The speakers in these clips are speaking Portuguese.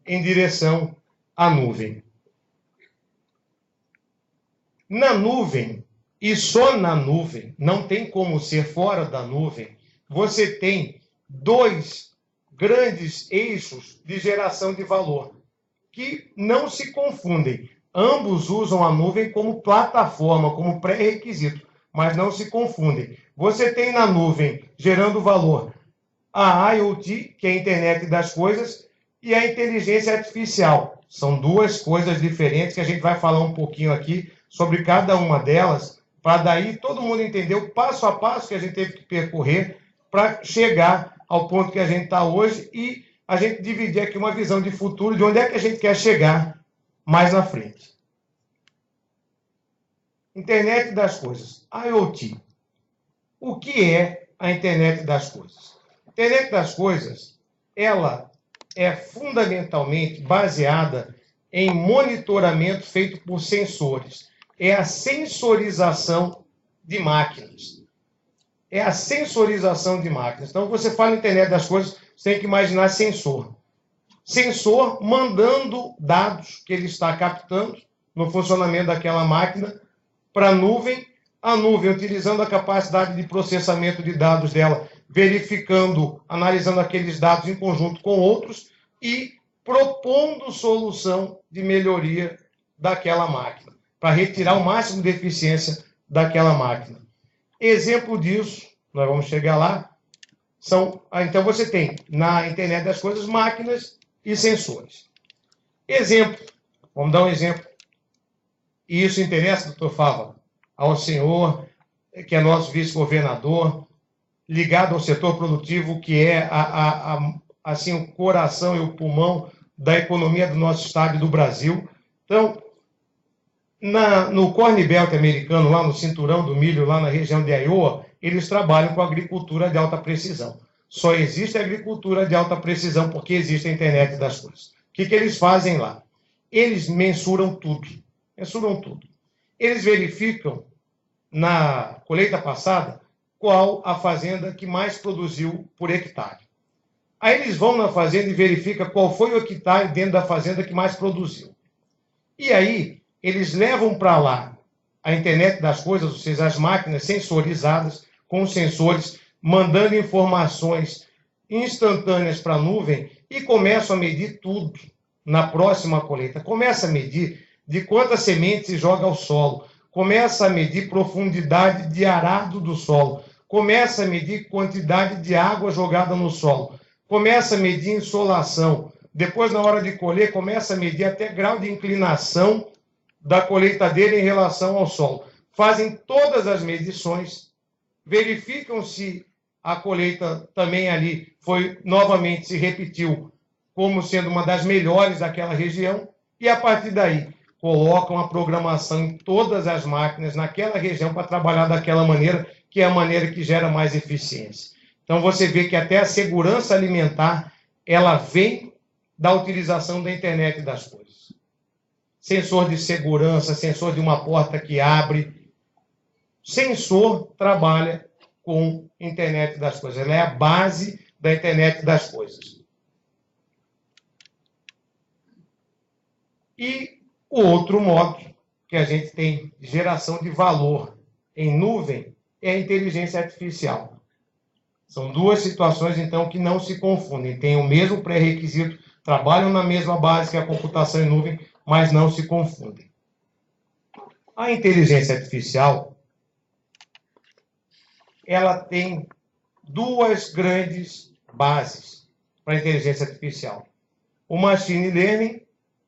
em direção à nuvem. Na nuvem, e só na nuvem, não tem como ser fora da nuvem, você tem dois grandes eixos de geração de valor, que não se confundem. Ambos usam a nuvem como plataforma, como pré-requisito, mas não se confundem. Você tem na nuvem, gerando valor, a IoT, que é a internet das coisas, e a inteligência artificial. São duas coisas diferentes que a gente vai falar um pouquinho aqui sobre cada uma delas, para daí todo mundo entender o passo a passo que a gente teve que percorrer para chegar ao ponto que a gente está hoje e a gente dividir aqui uma visão de futuro de onde é que a gente quer chegar mais na frente. Internet das coisas, IoT. O que é a internet das coisas? A internet das coisas, ela é fundamentalmente baseada em monitoramento feito por sensores. É a sensorização de máquinas. É a sensorização de máquinas. Então, você fala internet das coisas, você tem que imaginar sensor. Sensor mandando dados que ele está captando no funcionamento daquela máquina para a nuvem utilizando a capacidade de processamento de dados dela, verificando, analisando aqueles dados em conjunto com outros e propondo solução de melhoria daquela máquina, para retirar o máximo de eficiência daquela máquina. Exemplo disso, nós vamos chegar lá, então você tem na internet das coisas máquinas e sensores. Exemplo, vamos dar um exemplo. E isso interessa, doutor Fava, ao senhor, que é nosso vice-governador, ligado ao setor produtivo, que é assim, o coração e o pulmão da economia do nosso estado e do Brasil. Então, no Corn Belt americano, lá no cinturão do milho, lá na região de Iowa, eles trabalham com agricultura de alta precisão. Só existe agricultura de alta precisão porque existe a internet das coisas. O que eles fazem lá? Eles mensuram tudo. Mensuram tudo. Eles verificam, na colheita passada, qual a fazenda que mais produziu por hectare. Aí eles vão na fazenda e verificam qual foi o hectare dentro da fazenda que mais produziu. E aí, eles levam para lá a internet das coisas, ou seja, as máquinas sensorizadas, com sensores, mandando informações instantâneas para a nuvem e começam a medir tudo na próxima colheita. Começa a medir de quantas sementes se joga ao solo, começa a medir profundidade de arado do solo, começa a medir quantidade de água jogada no solo, começa a medir insolação, depois, na hora de colher, começa a medir até grau de inclinação da colheitadeira em relação ao solo. Fazem todas as medições, verificam se a colheita também ali novamente se repetiu como sendo uma das melhores daquela região, e a partir daí colocam a programação em todas as máquinas naquela região para trabalhar daquela maneira, que é a maneira que gera mais eficiência. Então você vê que até a segurança alimentar, ela vem da utilização da internet das coisas. Sensor de segurança, sensor de uma porta que abre. Sensor trabalha com internet das coisas. Ela é a base da internet das coisas. E o outro modo que a gente tem de geração de valor em nuvem é a inteligência artificial. São duas situações, então, que não se confundem. Tem o mesmo pré-requisito, trabalham na mesma base que a computação em nuvem, mas não se confundem. A inteligência artificial, ela tem duas grandes bases para a inteligência artificial. O machine learning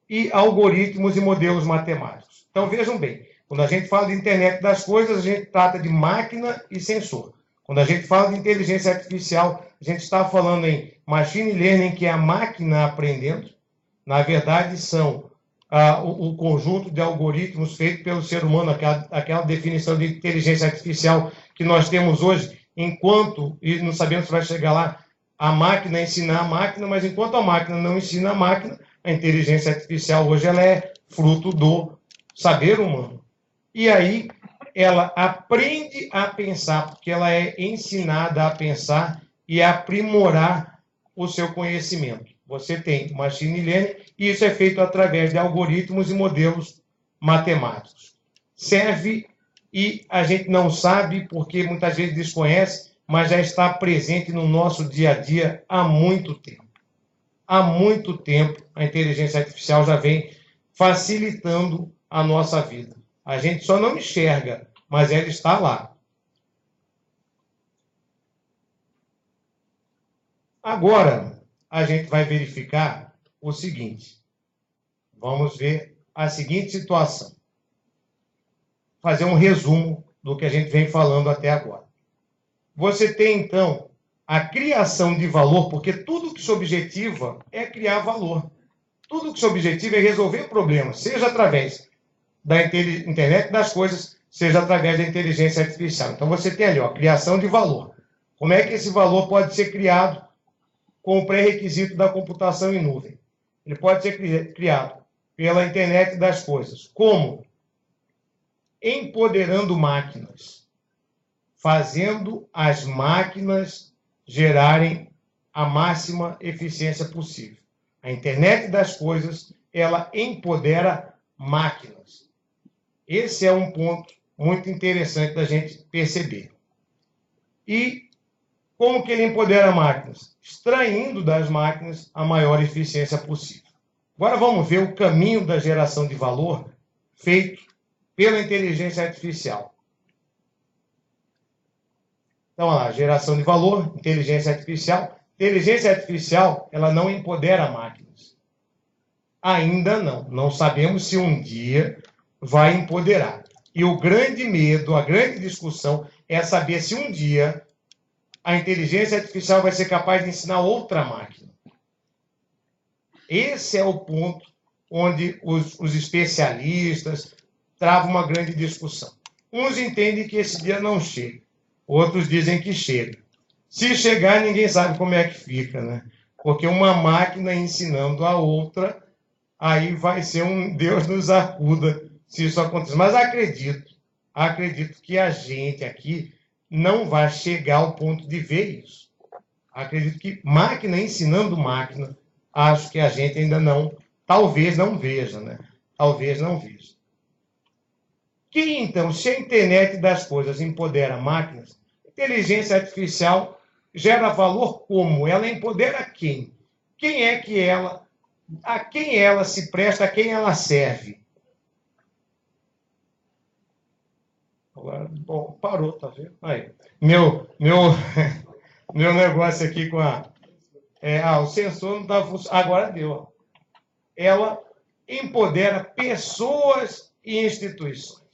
e algoritmos e modelos matemáticos. Então, vejam bem, quando a gente fala de internet das coisas, a gente trata de máquina e sensor. Quando a gente fala de inteligência artificial, a gente está falando em machine learning, que é a máquina aprendendo. Na verdade, são o conjunto de algoritmos feito pelo ser humano, aquela definição de inteligência artificial que nós temos hoje, enquanto, e não sabemos se vai chegar lá, a máquina ensinar a máquina, mas enquanto a máquina não ensina a máquina, a inteligência artificial hoje ela é fruto do saber humano. E aí ela aprende a pensar, porque ela é ensinada a pensar e a aprimorar o seu conhecimento. Você tem machine learning, e isso é feito através de algoritmos e modelos matemáticos. Serve, e a gente não sabe, porque muitas vezes desconhece, mas já está presente no nosso dia a dia há muito tempo. Há muito tempo, a inteligência artificial já vem facilitando a nossa vida. A gente só não enxerga, mas ela está lá. Agora, a gente vai verificar o seguinte. Vamos ver a seguinte situação. Fazer um resumo do que a gente vem falando até agora. Você tem, então, a criação de valor, porque tudo que se objetiva é criar valor. Tudo que se objetiva é resolver problemas, seja através da internet das coisas, seja através da inteligência artificial. Então, você tem ali, ó, criação de valor. Como é que esse valor pode ser criado com o pré-requisito da computação em nuvem? Ele pode ser criado pela internet das coisas. Como? Empoderando máquinas, fazendo as máquinas gerarem a máxima eficiência possível. A internet das coisas, ela empodera máquinas. Esse é um ponto muito interessante da gente perceber. E como que ele empodera máquinas? Extraindo das máquinas a maior eficiência possível. Agora vamos ver o caminho da geração de valor feito pela inteligência artificial. Então, olha lá, geração de valor, inteligência artificial. Inteligência artificial, ela não empodera máquinas. Ainda não. Não sabemos se um dia vai empoderar. E o grande medo, a grande discussão é saber se um dia a inteligência artificial vai ser capaz de ensinar outra máquina. Esse é o ponto onde os especialistas travam uma grande discussão. Uns entendem que esse dia não chega, outros dizem que chega. Se chegar, ninguém sabe como é que fica, né? Porque uma máquina ensinando a outra, aí vai ser um Deus nos acuda se isso acontecer. Mas acredito que a gente aqui não vai chegar ao ponto de ver isso. Acredito que máquina ensinando máquina, acho que a gente ainda não, talvez não veja, né? Talvez não veja. Que então, se a internet das coisas empodera máquinas, inteligência artificial gera valor como? Ela empodera quem? Quem é que ela, a quem ela se presta, a quem ela serve? Agora, bom, parou, tá vendo? Aí, meu negócio aqui com a... o sensor não estava funcionando. Agora deu. Ela empodera pessoas e instituições.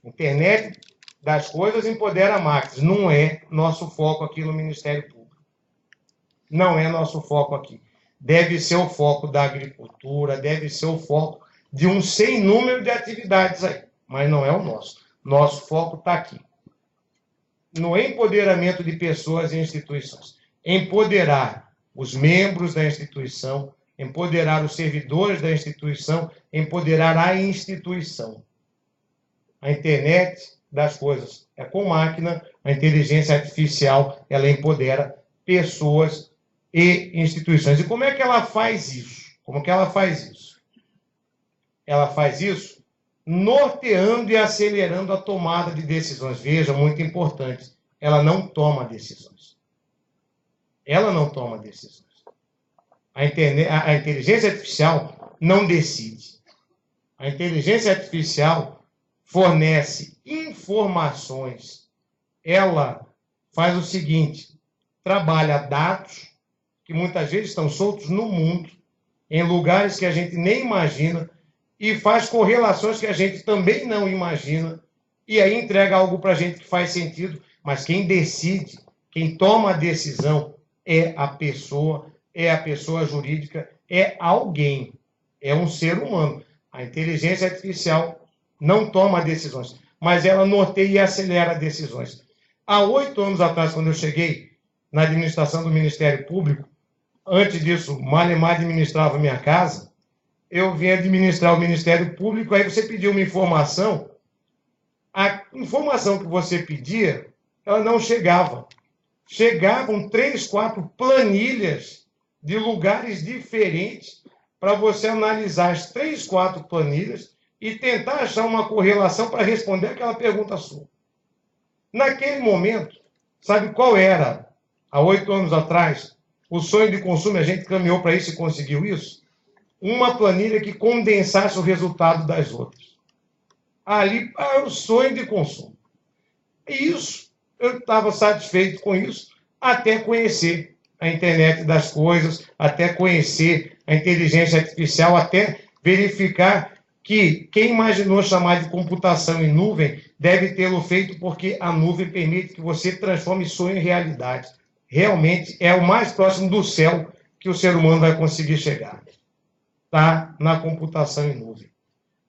Internet das coisas empodera máquinas. Não é nosso foco aqui no Ministério Público. Não é nosso foco aqui. Deve ser o foco da agricultura, deve ser o foco de um sem número de atividades aí, mas não é o nosso. Nosso foco está aqui. No empoderamento de pessoas e instituições. Empoderar os membros da instituição, empoderar os servidores da instituição, empoderar a instituição. A internet das coisas é com máquina, a inteligência artificial, ela empodera pessoas e instituições. E como é que ela faz isso? Como que ela faz isso? Ela faz isso norteando e acelerando a tomada de decisões. Veja, muito importante, ela não toma decisões. Ela não toma decisões. A inteligência artificial não decide. A inteligência artificial fornece informações. Ela faz o seguinte, trabalha dados que muitas vezes estão soltos no mundo, em lugares que a gente nem imagina, e faz correlações que a gente também não imagina, e aí entrega algo para a gente que faz sentido, mas quem decide, quem toma a decisão é a pessoa jurídica, é alguém, é um ser humano. A inteligência artificial não toma decisões, mas ela norteia e acelera decisões. Há 8 anos atrás, quando eu cheguei na administração do Ministério Público, antes disso, Malemar administrava minha casa, eu vim administrar o Ministério Público, aí você pediu uma informação, a informação que você pedia, ela não chegava. Chegavam 3, 4 planilhas de lugares diferentes para você analisar as 3, 4 planilhas e tentar achar uma correlação para responder aquela pergunta sua. Naquele momento, sabe qual era, há 8 anos atrás, o sonho de consumo? A gente caminhou para isso e conseguiu isso? Uma planilha que condensasse o resultado das outras. Ali era o sonho de consumo. E isso, eu estava satisfeito com isso, até conhecer a internet das coisas, até conhecer a inteligência artificial, até verificar que quem imaginou chamar de computação em nuvem deve tê-lo feito porque a nuvem permite que você transforme sonho em realidade. Realmente é o mais próximo do céu que o ser humano vai conseguir chegar. Tá? Na computação em nuvem.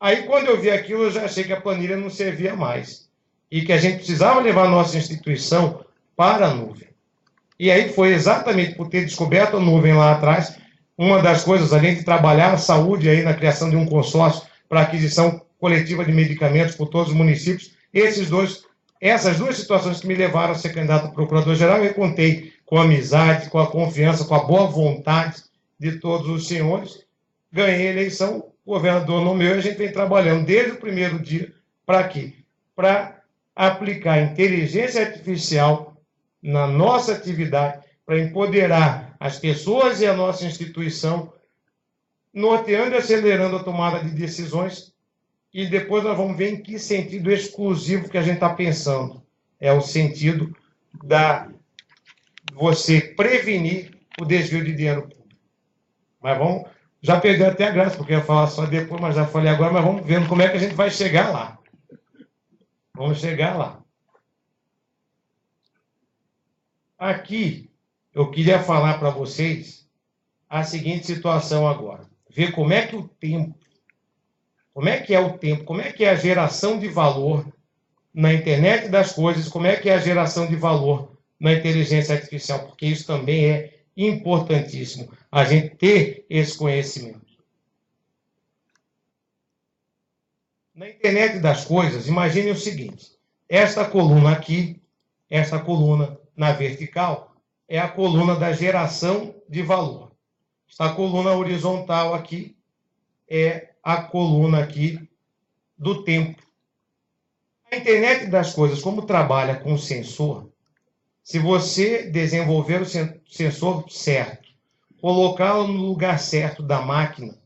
Aí, quando eu vi aquilo, eu já achei que a planilha não servia mais. E que a gente precisava levar a nossa instituição para a nuvem. E aí foi exatamente por ter descoberto a nuvem lá atrás, uma das coisas, além de trabalhar a saúde aí na criação de um consórcio para aquisição coletiva de medicamentos por todos os municípios, essas duas situações que me levaram a ser candidato a procurador-geral, eu contei com a amizade, com a confiança, com a boa vontade de todos os senhores, ganhei a eleição, o governador nomeou e a gente vem trabalhando desde o primeiro dia. Para quê? Para aplicar inteligência artificial na nossa atividade, para empoderar as pessoas e a nossa instituição, norteando e acelerando a tomada de decisões, e depois nós vamos ver em que sentido exclusivo que a gente está pensando. É o sentido da você prevenir o desvio de dinheiro público. Mas vamos... Já perdeu até a graça, porque eu ia falar só depois, mas já falei agora, mas vamos vendo como é que a gente vai chegar lá. Vamos chegar lá. Aqui, eu queria falar para vocês a seguinte situação agora. Ver como é que o tempo, como é que é o tempo, como é que é a geração de valor na internet das coisas, como é que é a geração de valor na inteligência artificial, porque isso também é importantíssimo, a gente ter esse conhecimento. Na internet das coisas, imagine o seguinte, esta coluna aqui, esta coluna na vertical, é a coluna da geração de valor. Esta coluna horizontal aqui é a coluna aqui do tempo. A internet das coisas, como trabalha com sensor, se você desenvolver o sensor certo, colocá-lo no lugar certo da máquina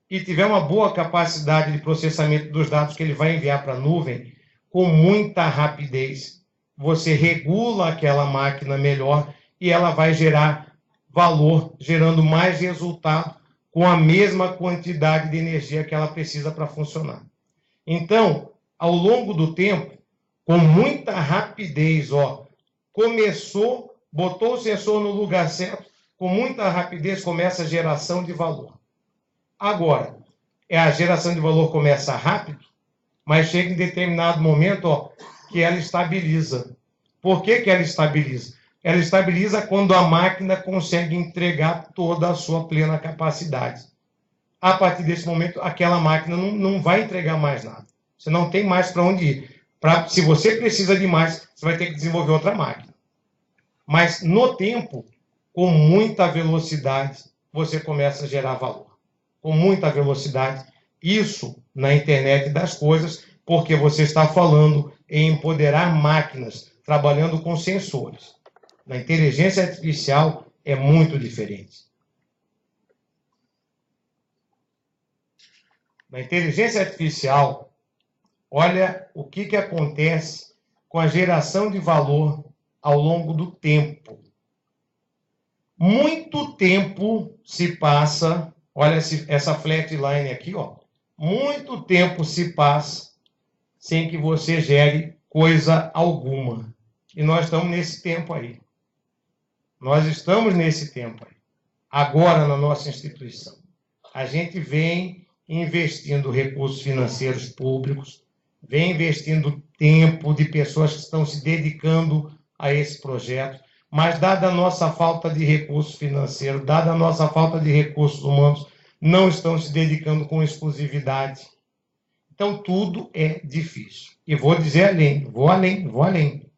e tiver uma boa capacidade de processamento dos dados que ele vai enviar para a nuvem, com muita rapidez, você regula aquela máquina melhor e ela vai gerar valor, gerando mais resultado com a mesma quantidade de energia que ela precisa para funcionar. Então, ao longo do tempo, com muita rapidez, começou, botou o sensor no lugar certo, com muita rapidez começa a geração de valor. Agora, a geração de valor começa rápido, mas chega em determinado momento que ela estabiliza. Por que ela estabiliza? Ela estabiliza quando a máquina consegue entregar toda a sua plena capacidade. A partir desse momento, aquela máquina não vai entregar mais nada. Você não tem mais para onde ir. Se você precisa de mais, você vai ter que desenvolver outra máquina. Mas no tempo, com muita velocidade, você começa a gerar valor. Com muita velocidade. Isso na internet das coisas, porque você está falando em empoderar máquinas, trabalhando com sensores. Na inteligência artificial é muito diferente. Na inteligência artificial, olha o que acontece com a geração de valor ao longo do tempo. Muito tempo se passa, olha essa flatline aqui, muito tempo se passa sem que você gere coisa alguma. E nós estamos nesse tempo aí. Nós estamos nesse tempo aí. Agora, na nossa instituição. A gente vem investindo recursos financeiros públicos, vem investindo tempo de pessoas que estão se dedicando a esse projeto, mas dada a nossa falta de recursos financeiros, dada a nossa falta de recursos humanos, não estão se dedicando com exclusividade. Então, tudo é difícil. E vou dizer além, vou além.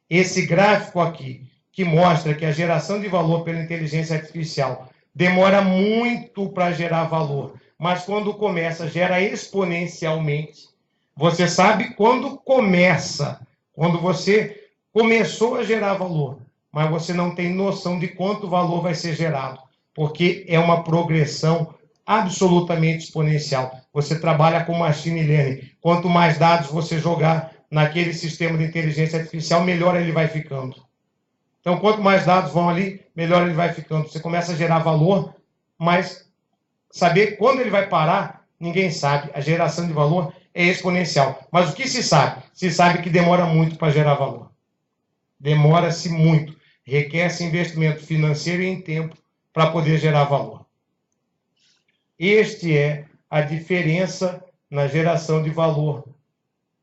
Esse gráfico aqui, que mostra que a geração de valor pela inteligência artificial demora muito para gerar valor, mas quando começa, gera exponencialmente. Você sabe quando começa, quando você começou a gerar valor, mas você não tem noção de quanto valor vai ser gerado, porque é uma progressão absolutamente exponencial. Você trabalha com machine learning. Quanto mais dados você jogar naquele sistema de inteligência artificial, melhor ele vai ficando. Então, quanto mais dados vão ali, melhor ele vai ficando. Você começa a gerar valor, mas saber quando ele vai parar, ninguém sabe. A geração de valor é exponencial. Mas o que se sabe? Se sabe que demora muito para gerar valor. Demora-se muito. Requer-se investimento financeiro e em tempo para poder gerar valor. Este é a diferença na geração de valor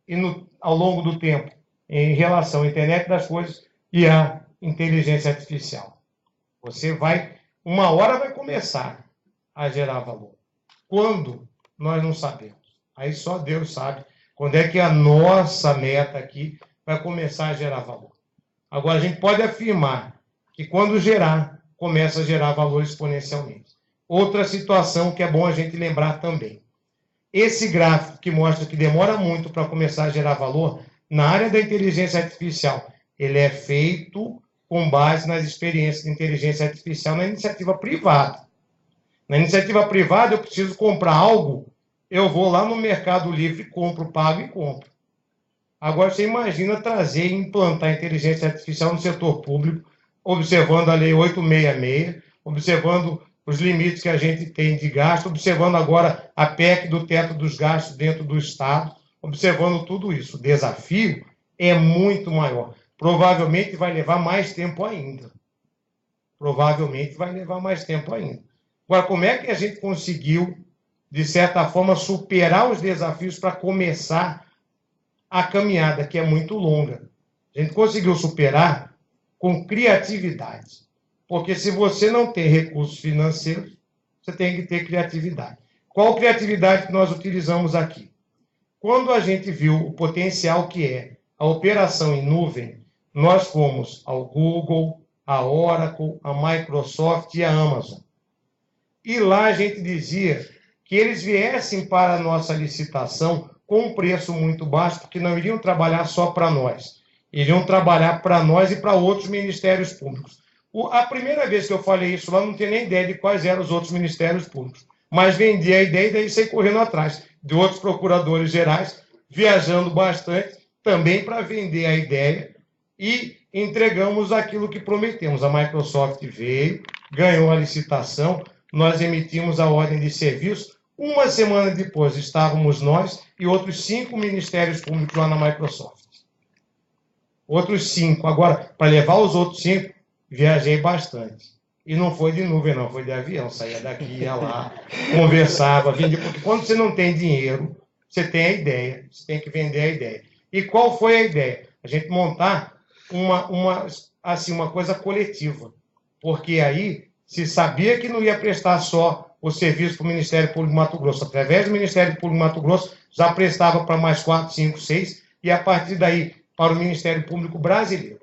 e ao longo do tempo em relação à internet das coisas e à inteligência artificial. Você vai, uma hora vai começar a gerar valor. Quando? Nós não sabemos. Aí só Deus sabe quando é que a nossa meta aqui vai começar a gerar valor. Agora, a gente pode afirmar que quando gerar, começa a gerar valor exponencialmente. Outra situação que é bom a gente lembrar também. Esse gráfico que mostra que demora muito para começar a gerar valor, na área da inteligência artificial, ele é feito com base nas experiências de inteligência artificial na iniciativa privada. Na iniciativa privada, eu preciso comprar algo, eu vou lá no Mercado Livre, compro, pago e compro. Agora, você imagina trazer e implantar inteligência artificial no setor público, observando a Lei 866, observando os limites que a gente tem de gasto, observando agora a PEC do teto dos gastos dentro do Estado, observando tudo isso. O desafio é muito maior. Provavelmente vai levar mais tempo ainda. Provavelmente vai levar mais tempo ainda. Agora, como é que a gente conseguiu, de certa forma, superar os desafios para começar a caminhada, que é muito longa? A gente conseguiu superar com criatividade. Porque se você não tem recursos financeiros, você tem que ter criatividade. Qual criatividade que nós utilizamos aqui? Quando a gente viu o potencial que é a operação em nuvem, nós fomos ao Google, a Oracle, a Microsoft e a Amazon. E lá a gente dizia que eles viessem para a nossa licitação com um preço muito baixo, porque não iriam trabalhar só para nós. Iriam trabalhar para nós e para outros ministérios públicos. A primeira vez que eu falei isso lá, não tinha nem ideia de quais eram os outros ministérios públicos. Mas vendi a ideia e daí saí correndo atrás de outros procuradores gerais, viajando bastante, também para vender a ideia, e entregamos aquilo que prometemos. A Microsoft veio, ganhou a licitação, nós emitimos a ordem de serviço. Uma semana depois estávamos nós e outros 5 ministérios públicos lá na Microsoft. Outros 5. Agora, para levar os outros 5, viajei bastante. E não foi de nuvem, não, foi de avião. Saía daqui, ia lá, conversava, vendia. Porque quando você não tem dinheiro, você tem a ideia, você tem que vender a ideia. E qual foi a ideia? A gente montar uma coisa coletiva. Porque aí se sabia que não ia prestar só o serviço para o Ministério Público de Mato Grosso. Através do Ministério Público de Mato Grosso, já prestava para mais 4, 5, 6, e a partir daí para o Ministério Público Brasileiro.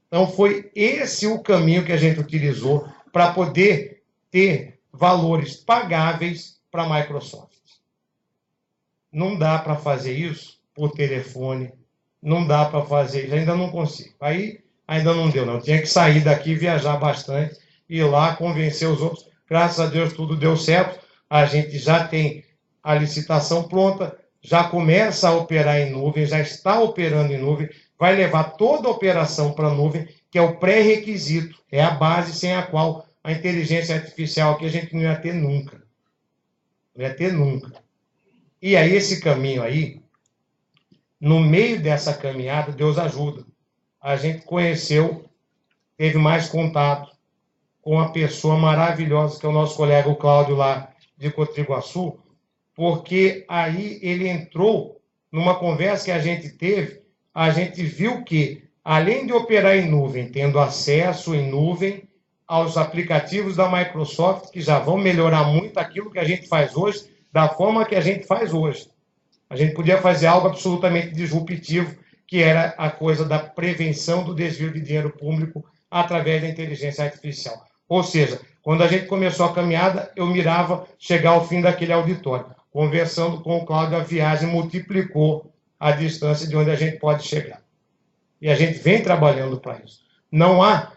Então, foi esse o caminho que a gente utilizou para poder ter valores pagáveis para a Microsoft. Não dá para fazer isso por telefone, não dá para fazer isso, ainda não consigo. Aí, ainda não deu, não. Tinha que sair daqui, viajar bastante, ir lá, convencer os outros. Graças a Deus, tudo deu certo. A gente já tem a licitação pronta, já começa a operar em nuvem, já está operando em nuvem, vai levar toda a operação para a nuvem, que é o pré-requisito, é a base sem a qual a inteligência artificial aqui a gente não ia ter nunca. Não ia ter nunca. E aí, esse caminho aí, no meio dessa caminhada, Deus ajuda. A gente conheceu, teve mais contato com uma pessoa maravilhosa, que é o nosso colega o Cláudio lá de Cotriguaçu, porque aí ele entrou numa conversa que a gente teve, a gente viu que, além de operar em nuvem, tendo acesso em nuvem aos aplicativos da Microsoft, que já vão melhorar muito aquilo que a gente faz hoje, da forma que a gente faz hoje. A gente podia fazer algo absolutamente disruptivo, que era a coisa da prevenção do desvio de dinheiro público através da inteligência artificial. Ou seja, quando a gente começou a caminhada, eu mirava chegar ao fim daquele auditório. Conversando com o Cláudio, a viagem multiplicou a distância de onde a gente pode chegar. E a gente vem trabalhando para isso. Não há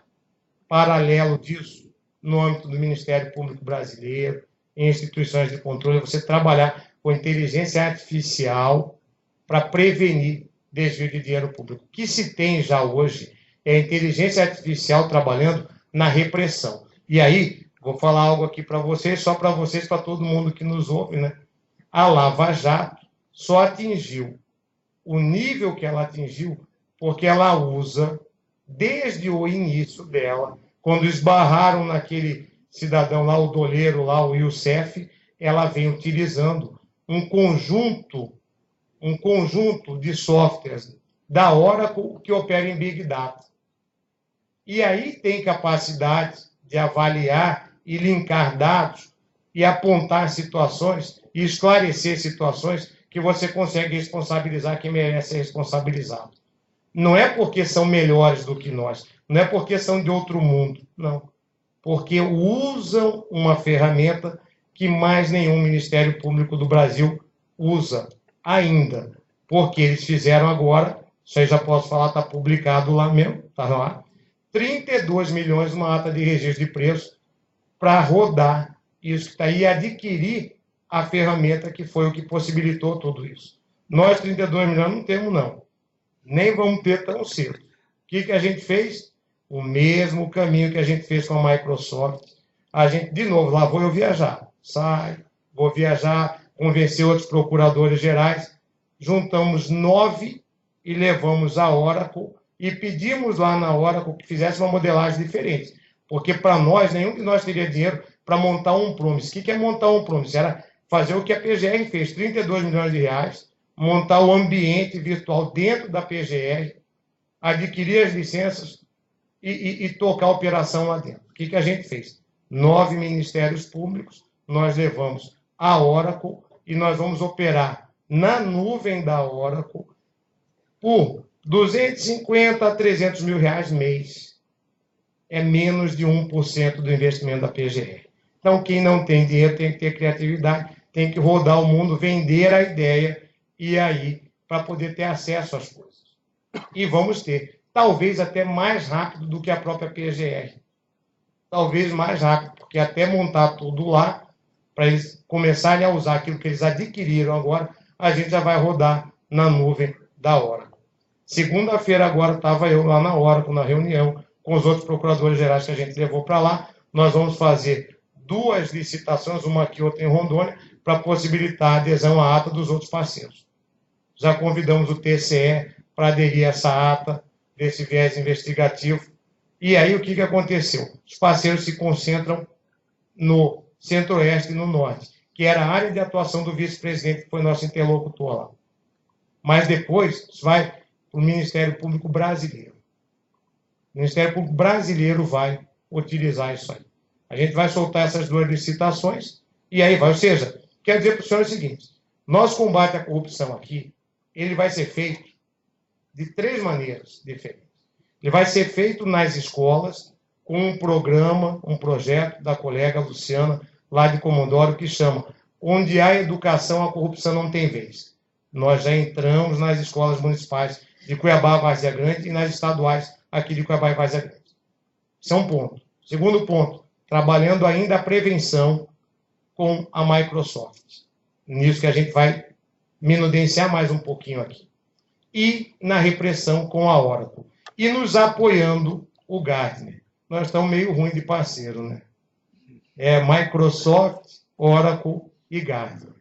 paralelo disso no âmbito do Ministério Público Brasileiro, em instituições de controle, você trabalhar com inteligência artificial para prevenir desvio de dinheiro público. O que se tem já hoje é a inteligência artificial trabalhando na repressão. E aí, vou falar algo aqui para vocês, só para vocês, para todo mundo que nos ouve, né? A Lava Jato só atingiu o nível que ela atingiu porque ela usa, desde o início dela, quando esbarraram naquele cidadão lá, o doleiro lá, o Youssef, ela vem utilizando um conjunto de softwares da Oracle que opera em Big Data. E aí tem capacidade de avaliar e linkar dados e apontar situações e esclarecer situações que você consegue responsabilizar quem merece ser responsabilizado. Não é porque são melhores do que nós, não é porque são de outro mundo, não. Porque usam uma ferramenta que mais nenhum Ministério Público do Brasil usa ainda. Porque eles fizeram agora, isso aí já posso falar, está publicado lá mesmo, está lá, 32 milhões numa ata de registro de preço para rodar isso que está aí e adquirir a ferramenta que foi o que possibilitou tudo isso. Nós, 32 milhões, não temos, não. Nem vamos ter tão cedo. O que a gente fez? O mesmo caminho que a gente fez com a Microsoft. A gente, de novo, lá vou eu viajar. Vou viajar, convencer outros procuradores gerais. Juntamos 9 e levamos a Oracle e pedimos lá na Oracle que fizesse uma modelagem diferente. Porque para nós, nenhum de nós teria dinheiro para montar um promise. O que é montar um promise? Era fazer o que a PGR fez, 32 milhões de reais, montar o ambiente virtual dentro da PGR, adquirir as licenças e tocar a operação lá dentro. O que a gente fez? 9 ministérios públicos, nós levamos a Oracle e nós vamos operar na nuvem da Oracle por 250 a 300 mil reais mês. É menos de 1% do investimento da PGR. Então, quem não tem dinheiro tem que ter criatividade, tem que rodar o mundo, vender a ideia e aí para poder ter acesso às coisas. E vamos ter, talvez até mais rápido do que a própria PGR. Talvez mais rápido, porque até montar tudo lá, para eles começarem a usar aquilo que eles adquiriram agora, a gente já vai rodar na nuvem da Oracle. Segunda-feira agora estava eu lá na Oracle, na reunião, com os outros procuradores gerais que a gente levou para lá. Nós vamos fazer 2 licitações, uma aqui e outra em Rondônia, para possibilitar a adesão à ata dos outros parceiros. Já convidamos o TCE para aderir a essa ata desse viés investigativo. E aí o que aconteceu? Os parceiros se concentram no Centro-Oeste e no Norte, que era a área de atuação do vice-presidente, que foi nosso interlocutor lá. Mas depois isso vai para o Ministério Público Brasileiro. O Ministério Público Brasileiro vai utilizar isso aí. A gente vai soltar essas 2 licitações e aí vai. Ou seja, quero dizer para o senhor o seguinte, nosso combate à corrupção aqui, ele vai ser feito de 3 maneiras diferentes. Ele vai ser feito nas escolas com um programa, um projeto da colega Luciana, lá de Comodoro, que chama Onde há educação, a corrupção não tem vez. Nós já entramos nas escolas municipais de Cuiabá, Várzea Grande e nas estaduais aqui de Cuiabá e Várzea Grande. Isso é um ponto. Segundo ponto, trabalhando ainda a prevenção com a Microsoft. Nisso que a gente vai minudenciar mais um pouquinho aqui. E na repressão com a Oracle. E nos apoiando o Gartner. Nós estamos meio ruim de parceiro, né? É Microsoft, Oracle e Gartner.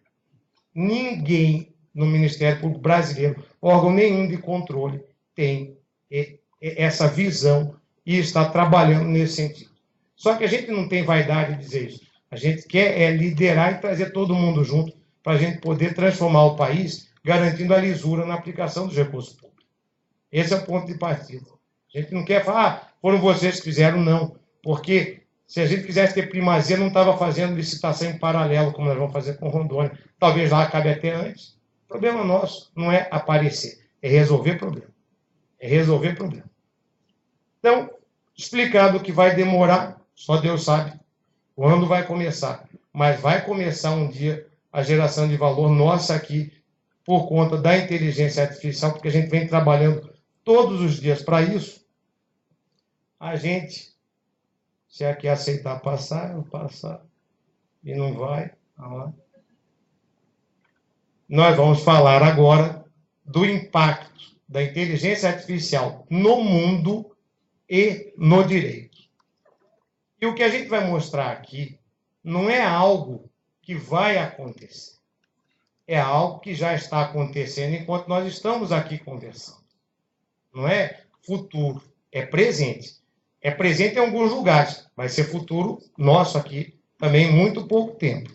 Ninguém no Ministério Público Brasileiro, órgão nenhum de controle, tem essa visão e está trabalhando nesse sentido. Só que a gente não tem vaidade de dizer isso. A gente quer liderar e trazer todo mundo junto para a gente poder transformar o país, garantindo a lisura na aplicação dos recursos públicos. Esse é o ponto de partida. A gente não quer falar, foram vocês que fizeram, não. Porque se a gente quisesse ter primazia, não estava fazendo licitação em paralelo, como nós vamos fazer com Rondônia. Talvez lá acabe até antes. O problema nosso não é aparecer, é resolver problema. É resolver problema. Então, explicado que vai demorar, Só Deus sabe quando vai começar. Mas vai começar um dia a geração de valor nossa aqui, por conta da inteligência artificial, porque a gente vem trabalhando todos os dias para isso. A gente, se aqui aceitar passar, eu passar, e não vai. Nós vamos falar agora do impacto da inteligência artificial no mundo e no direito. E o que a gente vai mostrar aqui não é algo que vai acontecer. É algo que já está acontecendo enquanto nós estamos aqui conversando. Não é futuro, é presente. É presente em alguns lugares, vai ser futuro nosso aqui também em muito pouco tempo.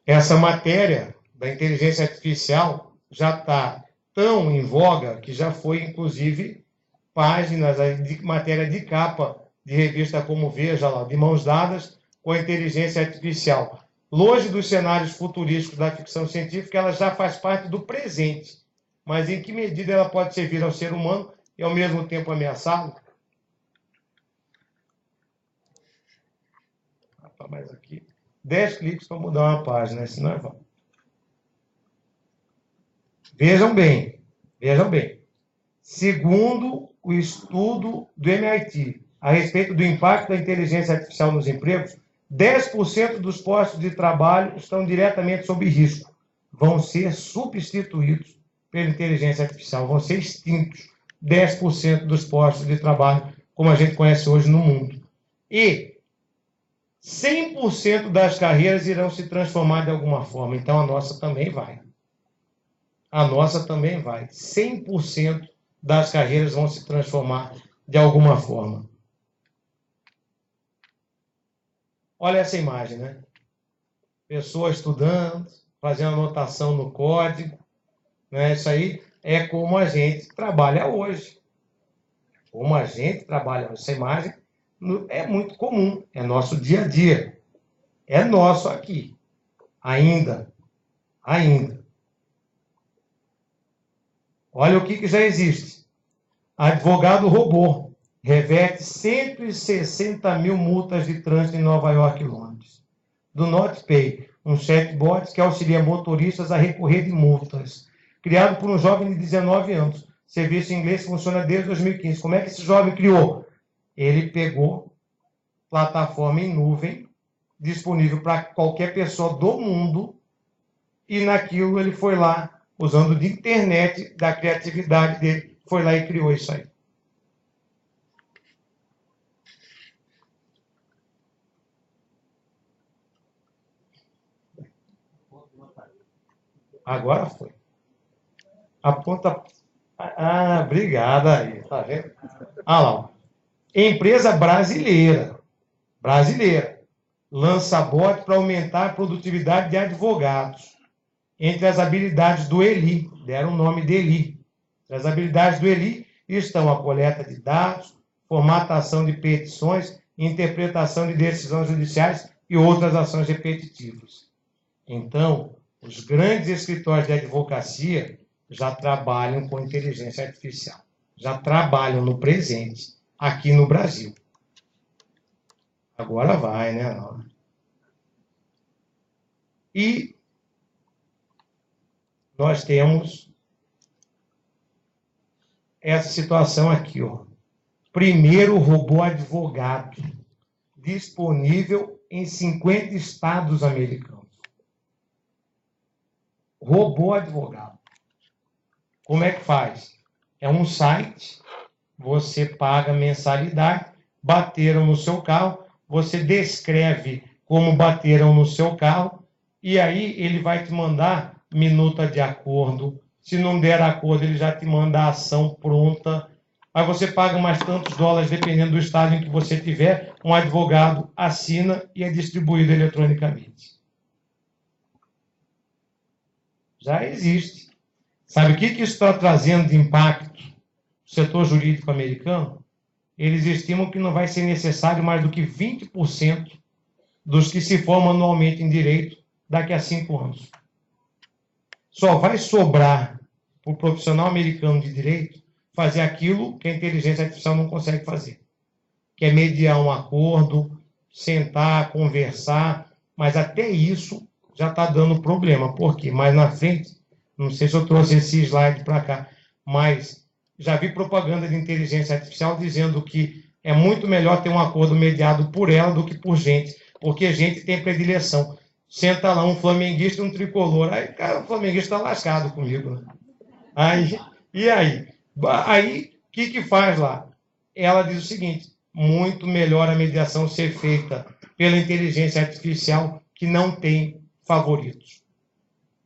Essa matéria da inteligência artificial já está tão em voga que já foi, inclusive, páginas de matéria de capa de revista como Veja, lá, de mãos dadas com a inteligência artificial. Longe dos cenários futurísticos da ficção científica, ela já faz parte do presente. Mas em que medida ela pode servir ao ser humano e, ao mesmo tempo, ameaçá-lo? Mais aqui. 10 cliques para mudar uma página, senão é vão. Vejam bem. Segundo o estudo do MIT a respeito do impacto da inteligência artificial nos empregos, 10% dos postos de trabalho estão diretamente sob risco. Vão ser substituídos pela inteligência artificial, vão ser extintos 10% dos postos de trabalho, como a gente conhece hoje no mundo. E 100% das carreiras irão se transformar de alguma forma. Então, a nossa também vai. 100% das carreiras vão se transformar de alguma forma. Olha essa imagem, né? Pessoa estudando, fazendo anotação no código, né? Isso aí é como a gente trabalha hoje. Essa imagem é muito comum, é nosso dia a dia. É nosso aqui. Ainda. Olha o que já existe. Advogado robô reverte 160 mil multas de trânsito em Nova York e Londres. Do NotPay, um chatbot que auxilia motoristas a recorrer de multas. Criado por um jovem de 19 anos. Serviço em inglês funciona desde 2015. Como é que esse jovem criou? Ele pegou plataforma em nuvem, disponível para qualquer pessoa do mundo, e naquilo ele foi lá, usando de internet, da criatividade dele, foi lá e criou isso aí. Agora foi. Aponta. Ah, obrigada aí, tá vendo? Ah lá. Empresa brasileira lança bot para aumentar a produtividade de advogados. Entre as habilidades do Eli, deram o nome de Eli. As habilidades do Eli estão a coleta de dados, formatação de petições, interpretação de decisões judiciais e outras ações repetitivas. Então, os grandes escritórios de advocacia já trabalham com inteligência artificial. Já trabalham no presente, aqui no Brasil. Agora vai, né? E nós temos essa situação aqui, ó. Primeiro robô advogado, disponível em 50 estados americanos. Robô advogado. Como é que faz? É um site, você paga mensalidade, bateram no seu carro, você descreve como bateram no seu carro, e aí ele vai te mandar minuta de acordo. Se não der acordo, ele já te manda a ação pronta. Aí você paga mais tantos dólares, dependendo do estado em que você tiver, um advogado assina e é distribuído eletronicamente. Já existe. Sabe o que isso está trazendo de impacto no setor jurídico americano? Eles estimam que não vai ser necessário mais do que 20% dos que se formam anualmente em direito daqui a 5 anos. Só vai sobrar para o profissional americano de direito fazer aquilo que a inteligência artificial não consegue fazer, que é mediar um acordo, sentar, conversar, mas até isso já está dando problema. Por quê? Mais na frente, não sei se eu trouxe esse slide para cá, mas já vi propaganda de inteligência artificial dizendo que é muito melhor ter um acordo mediado por ela do que por gente, porque a gente tem predileção. Senta lá um flamenguista e um tricolor. Aí, cara, o flamenguista está lascado comigo, né? E aí? Aí, o que faz lá? Ela diz o seguinte: muito melhor a mediação ser feita pela inteligência artificial que não tem favoritos.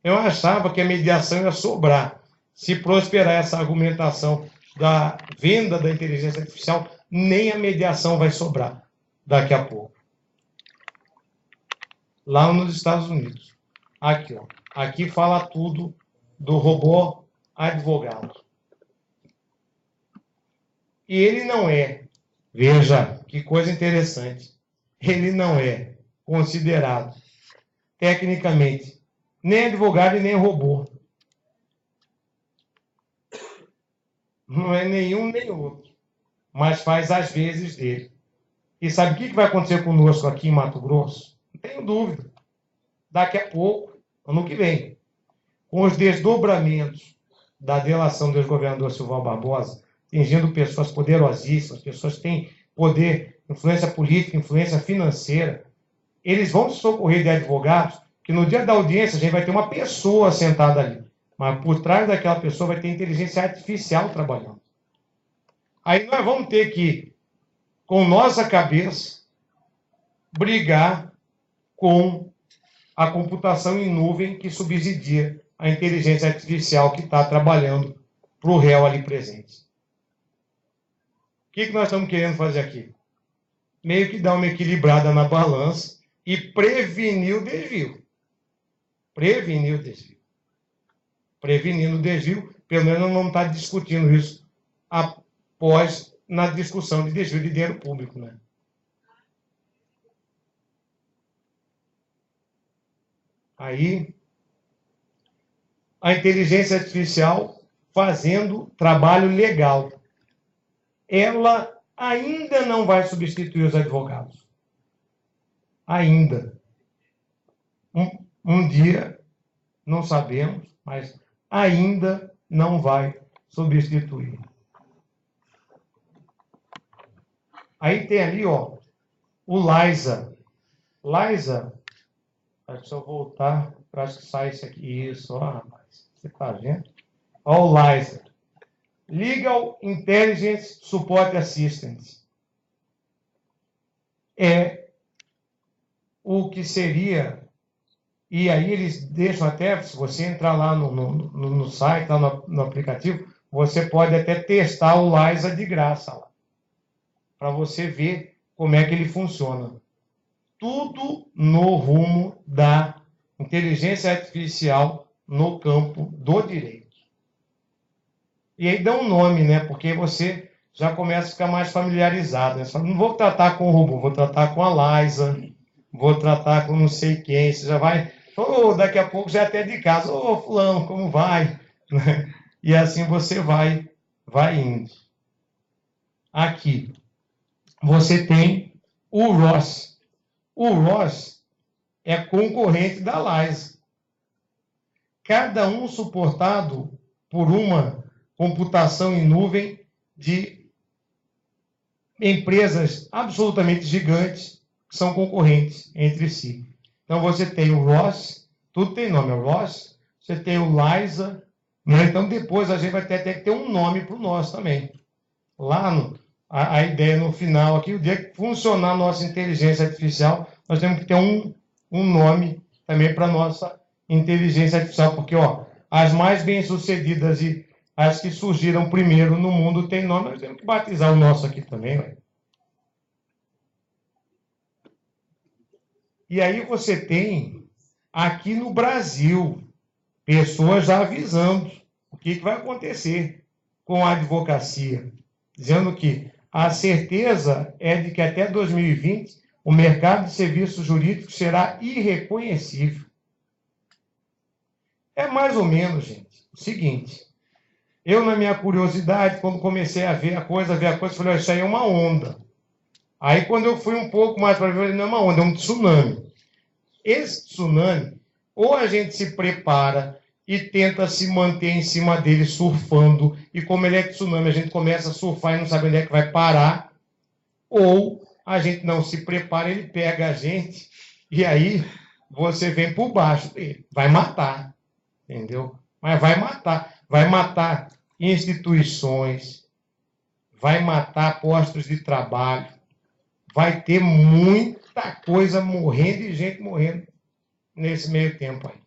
Eu achava que a mediação ia sobrar. Se prosperar essa argumentação da venda da inteligência artificial, nem a mediação vai sobrar daqui a pouco. Lá nos Estados Unidos. Aqui, ó. Aqui fala tudo do robô advogado. E ele não é, veja que coisa interessante, ele não é considerado tecnicamente nem advogado e nem robô. Não é nenhum nem outro, mas faz as vezes dele. E sabe o que vai acontecer conosco aqui em Mato Grosso? Não tenho dúvida. Daqui a pouco, ano que vem, com os desdobramentos da delação do ex-governador Silvão Barbosa, atingindo pessoas poderosíssimas, pessoas que têm poder, influência política, influência financeira, eles vão se socorrer de advogados, que no dia da audiência a gente vai ter uma pessoa sentada ali, mas por trás daquela pessoa vai ter inteligência artificial trabalhando. Aí nós vamos ter que, com nossa cabeça, brigar com a computação em nuvem que subsidia a inteligência artificial que está trabalhando para o réu ali presente. O que nós estamos querendo fazer aqui? Meio que dar uma equilibrada na balança e prevenir o desvio. Prevenir o desvio. Prevenindo o desvio, pelo menos não está discutindo isso após, na discussão de desvio de dinheiro público, né? Aí, a inteligência artificial fazendo trabalho legal. Ela ainda não vai substituir os advogados. Ainda. Um dia, não sabemos, mas ainda não vai substituir. Aí tem ali, ó, o Liza. Liza, se eu voltar, eu acho que sai isso aqui. Isso, ó, rapaz. Você tá vendo? Ó, o Liza. Legal Intelligence Support Assistance. É o que seria, e aí eles deixam até, se você entrar lá no site, lá no aplicativo, você pode até testar o Liza de graça lá, para você ver como é que ele funciona. Tudo no rumo da inteligência artificial no campo do direito. E aí dá um nome, né? Porque você já começa a ficar mais familiarizado. Né? Só não vou tratar com o robô, vou tratar com a Liza, vou tratar com não sei quem. Você já vai... daqui a pouco já é até de casa. Ô, fulano, como vai? E assim você vai indo. Aqui, você tem o Ross. O Ross é concorrente da Liza. Cada um suportado por uma computação em nuvem de empresas absolutamente gigantes que são concorrentes entre si. Então, você tem o Ross, tudo tem nome, é o Ross, você tem o Liza, né? Então, depois a gente vai ter que ter um nome para o nosso também. Lá, a ideia no final aqui, o dia que funcionar a nossa inteligência artificial, nós temos que ter um nome também para a nossa inteligência artificial, porque ó, as mais bem-sucedidas e as que surgiram primeiro no mundo têm nome, nós temos que batizar o nosso aqui também. Né? E aí você tem, aqui no Brasil, pessoas já avisando o que vai acontecer com a advocacia, dizendo que a certeza é de que até 2020 o mercado de serviços jurídicos será irreconhecível. É mais ou menos, gente, o seguinte, Eu, na minha curiosidade, quando comecei a ver a coisa, falei, isso aí é uma onda. Aí, quando eu fui um pouco mais para ver, eu falei, não é uma onda, é um tsunami. Esse tsunami, ou a gente se prepara e tenta se manter em cima dele surfando, e como ele é tsunami, a gente começa a surfar e não sabe onde é que vai parar, ou a gente não se prepara, ele pega a gente, e aí você vem por baixo dele. Vai matar, entendeu? Mas vai matar instituições, vai matar postos de trabalho, vai ter muita coisa morrendo e gente morrendo nesse meio tempo aí.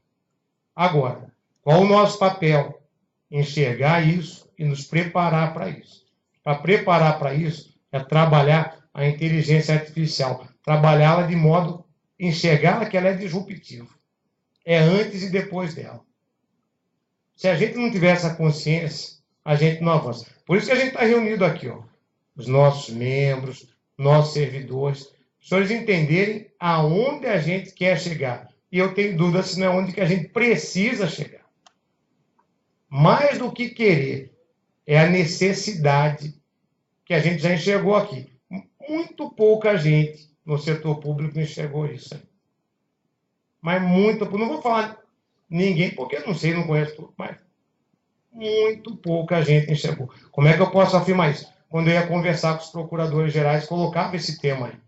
Agora, qual o nosso papel? Enxergar isso e nos preparar para isso. Para preparar para isso é trabalhar a inteligência artificial, trabalhá-la de modo, enxergá-la que ela é disruptiva. É antes e depois dela. Se a gente não tiver essa consciência, a gente não avança. Por isso que a gente está reunido aqui, ó, os nossos membros, nossos servidores, para os senhores entenderem aonde a gente quer chegar. E eu tenho dúvida se não é onde que a gente precisa chegar. Mais do que querer, é a necessidade que a gente já enxergou aqui. Muito pouca gente no setor público enxergou isso aí. Mas muito, não vou falar ninguém, porque não sei, não conheço tudo, mas muito pouca gente enxergou. Como é que eu posso afirmar isso? Quando eu ia conversar com os procuradores gerais, colocava esse tema aí.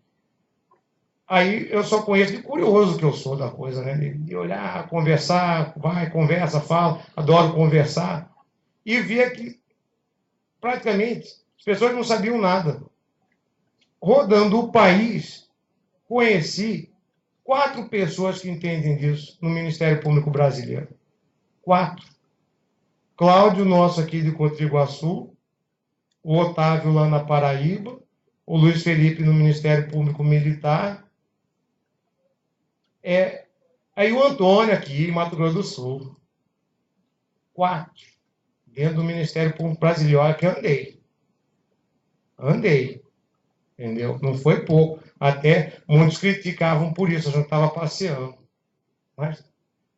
Aí eu só conheço de curioso que eu sou da coisa, né? De olhar, conversar, vai, conversa, fala, adoro conversar. E via que, praticamente, as pessoas não sabiam nada. Rodando o país, conheci 4 pessoas que entendem disso no Ministério Público Brasileiro. 4. Cláudio, nosso aqui de Cotriguaçu, o Otávio lá na Paraíba, o Luiz Felipe no Ministério Público Militar, aí o Antônio aqui em Mato Grosso do Sul. 4. Dentro do Ministério Público Brasileiro, que andei. Entendeu? Não foi pouco. Até muitos criticavam por isso, a gente estava passeando. Mas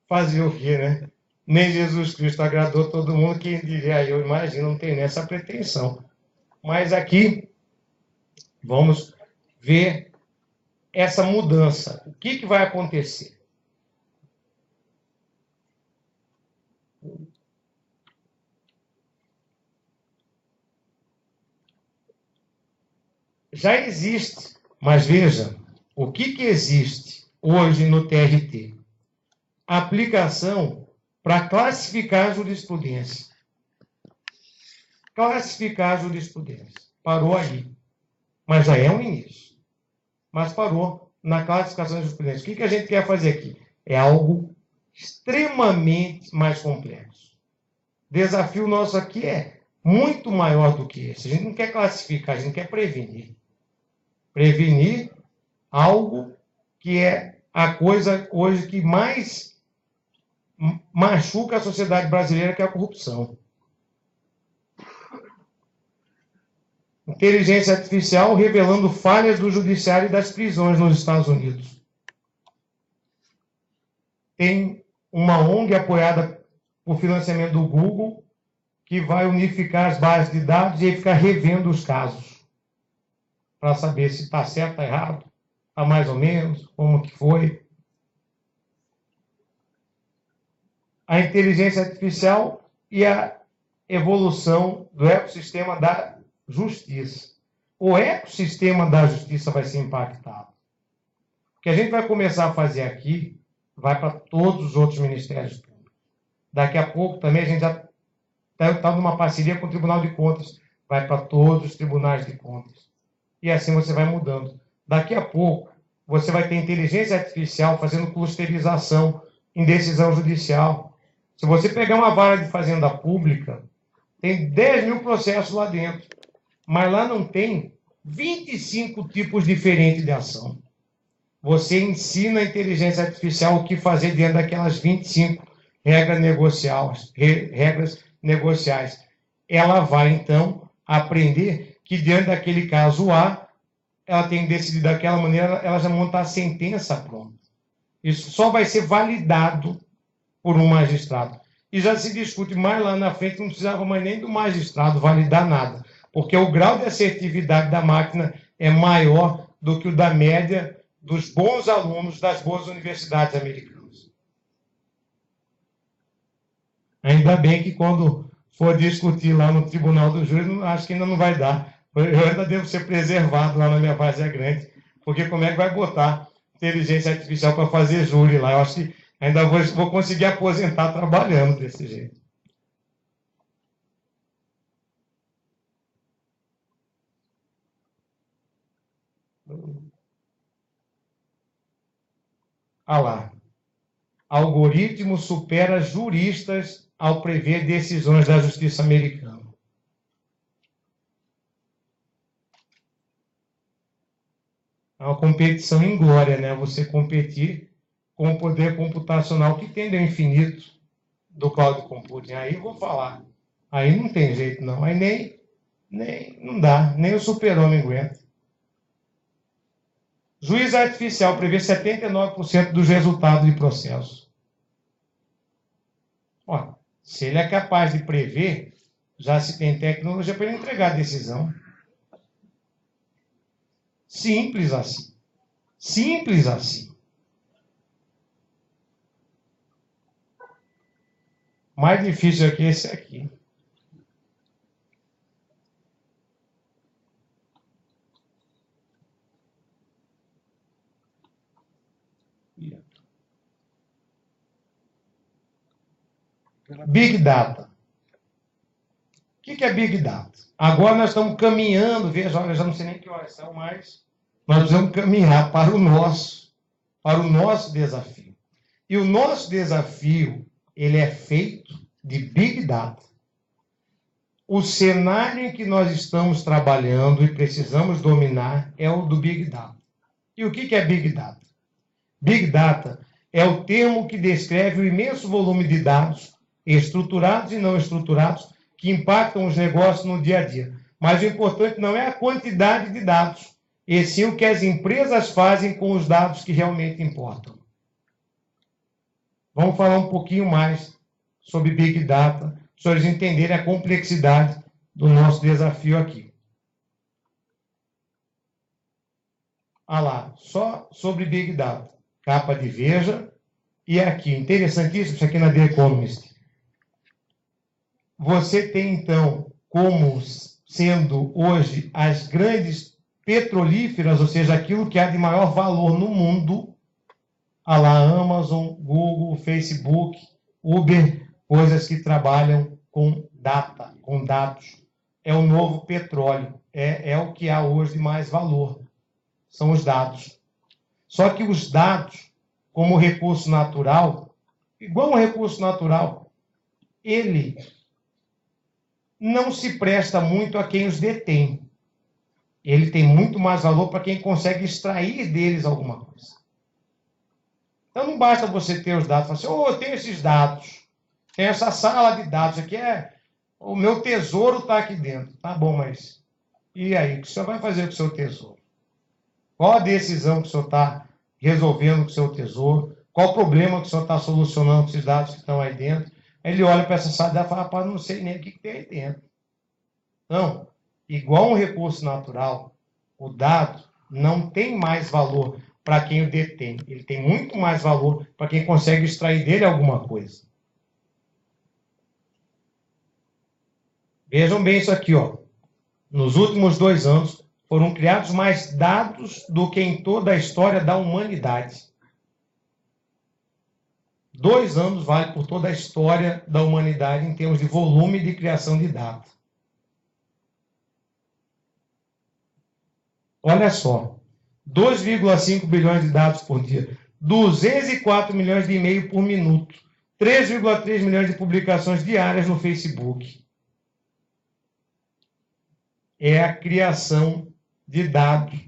fazia o quê, né? Nem Jesus Cristo agradou todo mundo, quem diria, eu imagino, não tem nessa pretensão. Mas aqui, vamos ver essa mudança. O que vai acontecer? Já existe, mas veja, o que existe hoje no TRT? Aplicação para classificar a jurisprudência. Classificar a jurisprudência. Parou aí. Mas já é um início. Mas parou na classificação da jurisprudência. O que a gente quer fazer aqui? É algo extremamente mais complexo. O desafio nosso aqui é muito maior do que esse. A gente não quer classificar, a gente quer prevenir. Prevenir algo que é a coisa hoje que mais machuca a sociedade brasileira, que é a corrupção. Inteligência artificial revelando falhas do judiciário e das prisões nos Estados Unidos. Tem uma ONG apoiada por financiamento do Google que vai unificar as bases de dados e aí ficar revendo os casos para saber se está certo, está errado, está mais ou menos, como que foi. A inteligência artificial e a evolução do ecossistema da justiça. O ecossistema da justiça vai ser impactado. O que a gente vai começar a fazer aqui vai para todos os outros ministérios públicos. Daqui a pouco também a gente já está numa parceria com o Tribunal de Contas, vai para todos os tribunais de contas. E assim você vai mudando. Daqui a pouco você vai ter inteligência artificial fazendo clusterização em decisão judicial. Se você pegar uma vara de fazenda pública, tem 10 mil processos lá dentro, mas lá não tem 25 tipos diferentes de ação. Você ensina a inteligência artificial o que fazer dentro daquelas 25 regras negociais. Ela vai, então, aprender que diante daquele caso A, ela tem que decidir daquela maneira, ela já monta a sentença pronta. Isso só vai ser validado por um magistrado. e já se discute mais lá na frente, não precisava mais nem do magistrado validar nada, porque o grau de assertividade da máquina é maior do que o da média dos bons alunos das boas universidades americanas. Ainda bem que quando for discutir lá no Tribunal do Júri, acho que ainda não vai dar. Eu ainda devo ser preservado lá na minha Várzea Grande, porque como é que vai botar inteligência artificial para fazer júri lá? Eu acho que ainda vou conseguir aposentar trabalhando desse jeito. Ah lá. Algoritmo supera juristas ao prever decisões da justiça americana. É uma competição inglória, né? Você competir com o poder computacional que tende ao infinito do cloud computing. Aí vou falar. Aí não tem jeito, não. Aí nem não dá. Nem o super-homem aguenta. Juiz artificial prevê 79% dos resultados de processo. Ó, se ele é capaz de prever, já se tem tecnologia para ele entregar a decisão. Simples assim. Simples assim. Mais difícil aqui é esse aqui. Big Data. O que é Big Data? Agora nós estamos caminhando, veja, olha, já não sei nem que horas são, mas nós precisamos caminhar para o nosso desafio. E o nosso desafio, ele é feito de Big Data. O cenário em que nós estamos trabalhando e precisamos dominar é o do Big Data. E o que é Big Data? Big Data é o termo que descreve o imenso volume de dados, estruturados e não estruturados, que impactam os negócios no dia a dia. Mas o importante não é a quantidade de dados, e sim o que as empresas fazem com os dados que realmente importam. Vamos falar um pouquinho mais sobre Big Data, para eles entenderem a complexidade do nosso desafio aqui. Ah lá, só sobre Big Data. Capa de Veja. E aqui, interessantíssimo, isso aqui na The Economist. Você tem, então, como sendo hoje as grandes petrolíferas, ou seja, aquilo que há de maior valor no mundo, a lá Amazon, Google, Facebook, Uber, coisas que trabalham com data, com dados. É o novo petróleo, é o que há hoje de mais valor, são os dados. Só que os dados, como recurso natural, igual um recurso natural, ele não se presta muito a quem os detém. Ele tem muito mais valor para quem consegue extrair deles alguma coisa. Então não basta você ter os dados, falar assim, eu tenho esses dados, tenho essa sala de dados, aqui o meu tesouro está aqui dentro. Tá bom, mas e aí? O que o senhor vai fazer com o seu tesouro? Qual a decisão que o senhor está resolvendo com o seu tesouro? Qual o problema que o senhor está solucionando com esses dados que estão aí dentro? Aí ele olha para essa sala e fala, rapaz, não sei nem o que tem aí dentro. Não, igual um recurso natural, o dado não tem mais valor para quem o detém. Ele tem muito mais valor para quem consegue extrair dele alguma coisa. Vejam bem isso aqui, ó. Nos últimos 2 anos, foram criados mais dados do que em toda a história da humanidade. 2 anos vale por toda a história da humanidade em termos de volume de criação de dados. Olha só, 2,5 bilhões de dados por dia, 204 milhões de e-mail por minuto, 3,3 milhões de publicações diárias no Facebook. É a criação de dados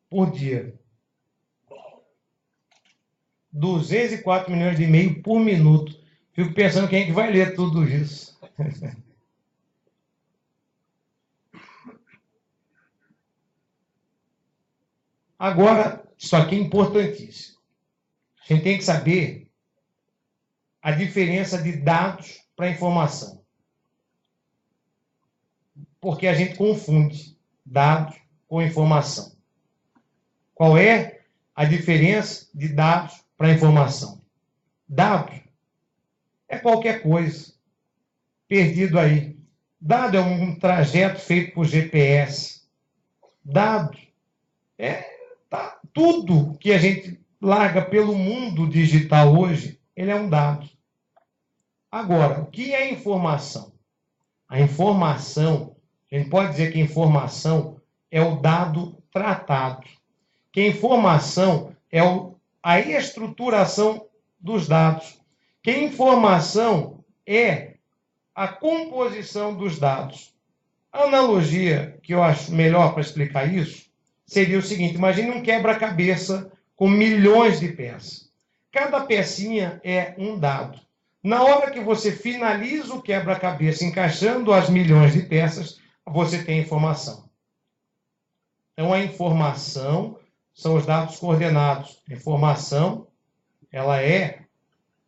por dia. 204 milhões de e-mail por minuto. Fico pensando quem é que vai ler tudo isso. Agora, isso aqui é importantíssimo. A gente tem que saber a diferença de dados para informação. Porque a gente confunde dados com informação. Qual é a diferença de dados para informação? Dado é qualquer coisa perdido aí. Dado é um trajeto feito por GPS. Dado é tudo que a gente larga pelo mundo digital hoje, ele é um dado. Agora, o que é informação? A informação, a gente pode dizer que informação é o dado tratado. Que informação é a estruturação dos dados. Que informação é a composição dos dados. A analogia que eu acho melhor para explicar isso seria o seguinte: imagine um quebra-cabeça com milhões de peças. Cada pecinha é um dado. Na hora que você finaliza o quebra-cabeça encaixando as milhões de peças, você tem informação. Então, a informação são os dados coordenados. A informação, ela é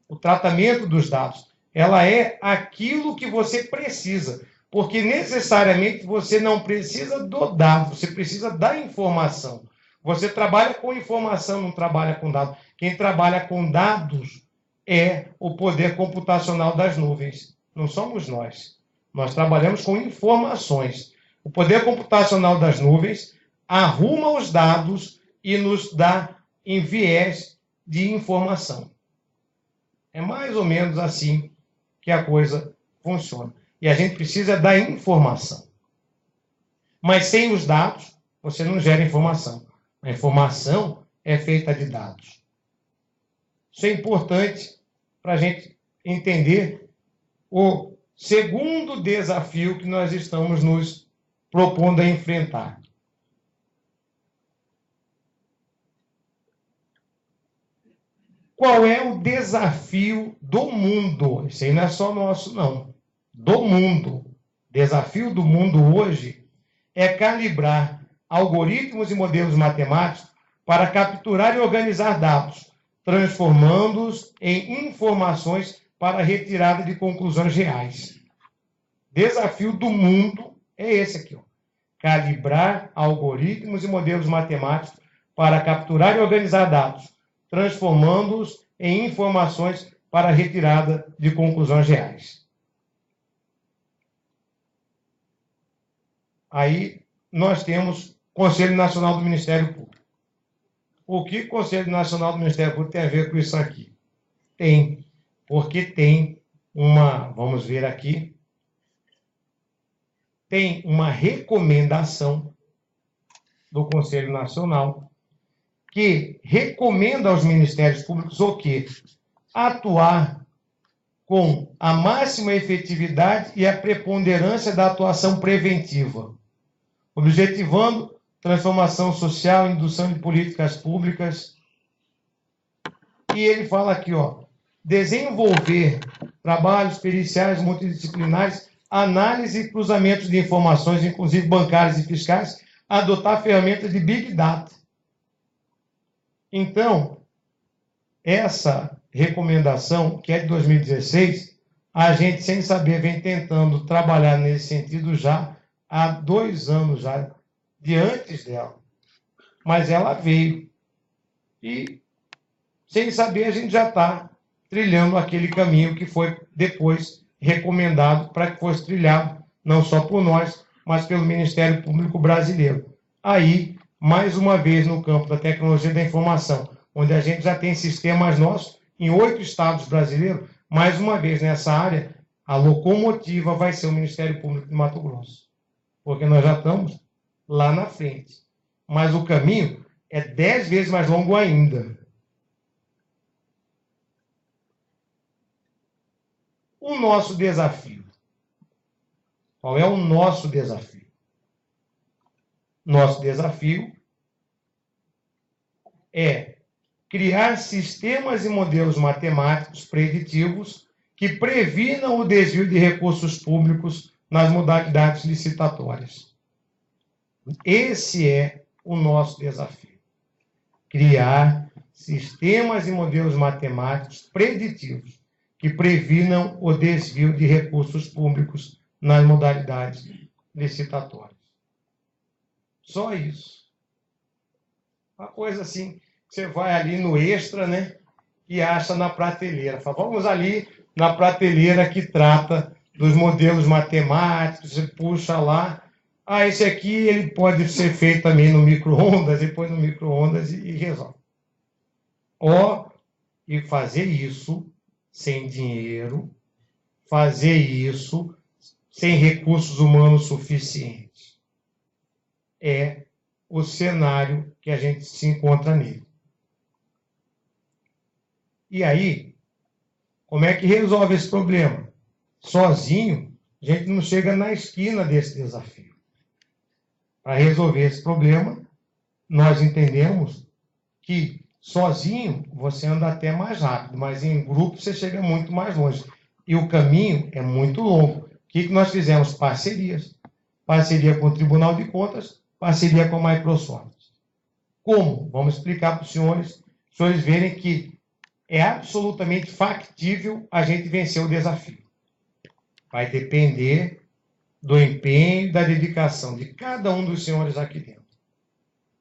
o tratamento dos dados. Ela é aquilo que você precisa. Porque necessariamente você não precisa do dado, você precisa da informação. Você trabalha com informação, não trabalha com dados. Quem trabalha com dados é o poder computacional das nuvens. Não somos nós. Nós trabalhamos com informações. O poder computacional das nuvens arruma os dados e nos dá em viés de informação. É mais ou menos assim que a coisa funciona. E a gente precisa da informação. Mas sem os dados, você não gera informação. A informação é feita de dados. Isso é importante para a gente entender o segundo desafio que nós estamos nos propondo a enfrentar. Qual é o desafio do mundo? Isso aí não é só nosso, não. Do mundo. O desafio do mundo hoje é calibrar algoritmos e modelos matemáticos para capturar e organizar dados, transformando-os em informações para retirada de conclusões reais. Desafio do mundo é esse aqui, ó. Calibrar algoritmos e modelos matemáticos para capturar e organizar dados, transformando-os em informações para retirada de conclusões reais. Aí nós temos o Conselho Nacional do Ministério Público. O que o Conselho Nacional do Ministério Público tem a ver com isso aqui? Tem, porque tem vamos ver aqui, tem uma recomendação do Conselho Nacional que recomenda aos Ministérios Públicos o quê? Atuar com a máxima efetividade e a preponderância da atuação preventiva, objetivando transformação social, indução de políticas públicas. E ele fala aqui, ó, desenvolver trabalhos periciais multidisciplinares, análise e cruzamentos de informações, inclusive bancárias e fiscais, adotar ferramentas de Big Data. Então, essa recomendação, que é de 2016, a gente, sem saber, vem tentando trabalhar nesse sentido já há 2 anos, já de antes dela. Mas ela veio. E, sem saber, a gente já está trilhando aquele caminho que foi depois recomendado para que fosse trilhado, não só por nós, mas pelo Ministério Público Brasileiro. Aí, mais uma vez, no campo da tecnologia da informação, onde a gente já tem sistemas nossos em 8 estados brasileiros, mais uma vez nessa área, a locomotiva vai ser o Ministério Público de Mato Grosso. Porque nós já estamos lá na frente. Mas o caminho é 10 vezes mais longo ainda. O nosso desafio. Qual é o nosso desafio? Nosso desafio é criar sistemas e modelos matemáticos preditivos que previnam o desvio de recursos públicos nas modalidades licitatórias. Esse é o nosso desafio. Criar sistemas e modelos matemáticos preditivos que previnam o desvio de recursos públicos nas modalidades licitatórias. Só isso. Uma coisa assim, você vai ali no Extra, né, e acha na prateleira. Fala, vamos ali na prateleira que trata dos modelos matemáticos, você puxa lá. Ah, esse aqui ele pode ser feito também no micro-ondas, e põe no micro-ondas e resolve. E fazer isso sem dinheiro, fazer isso sem recursos humanos suficientes. É o cenário que a gente se encontra nele. E aí, como é que resolve esse problema? Sozinho, a gente não chega na esquina desse desafio. Para resolver esse problema, nós entendemos que sozinho você anda até mais rápido, mas em grupo você chega muito mais longe. E o caminho é muito longo. O que nós fizemos? Parcerias. Parceria com o Tribunal de Contas, parceria com a Microsoft. Como? Vamos explicar para os senhores verem que é absolutamente factível a gente vencer o desafio. Vai depender do empenho e da dedicação de cada um dos senhores aqui dentro.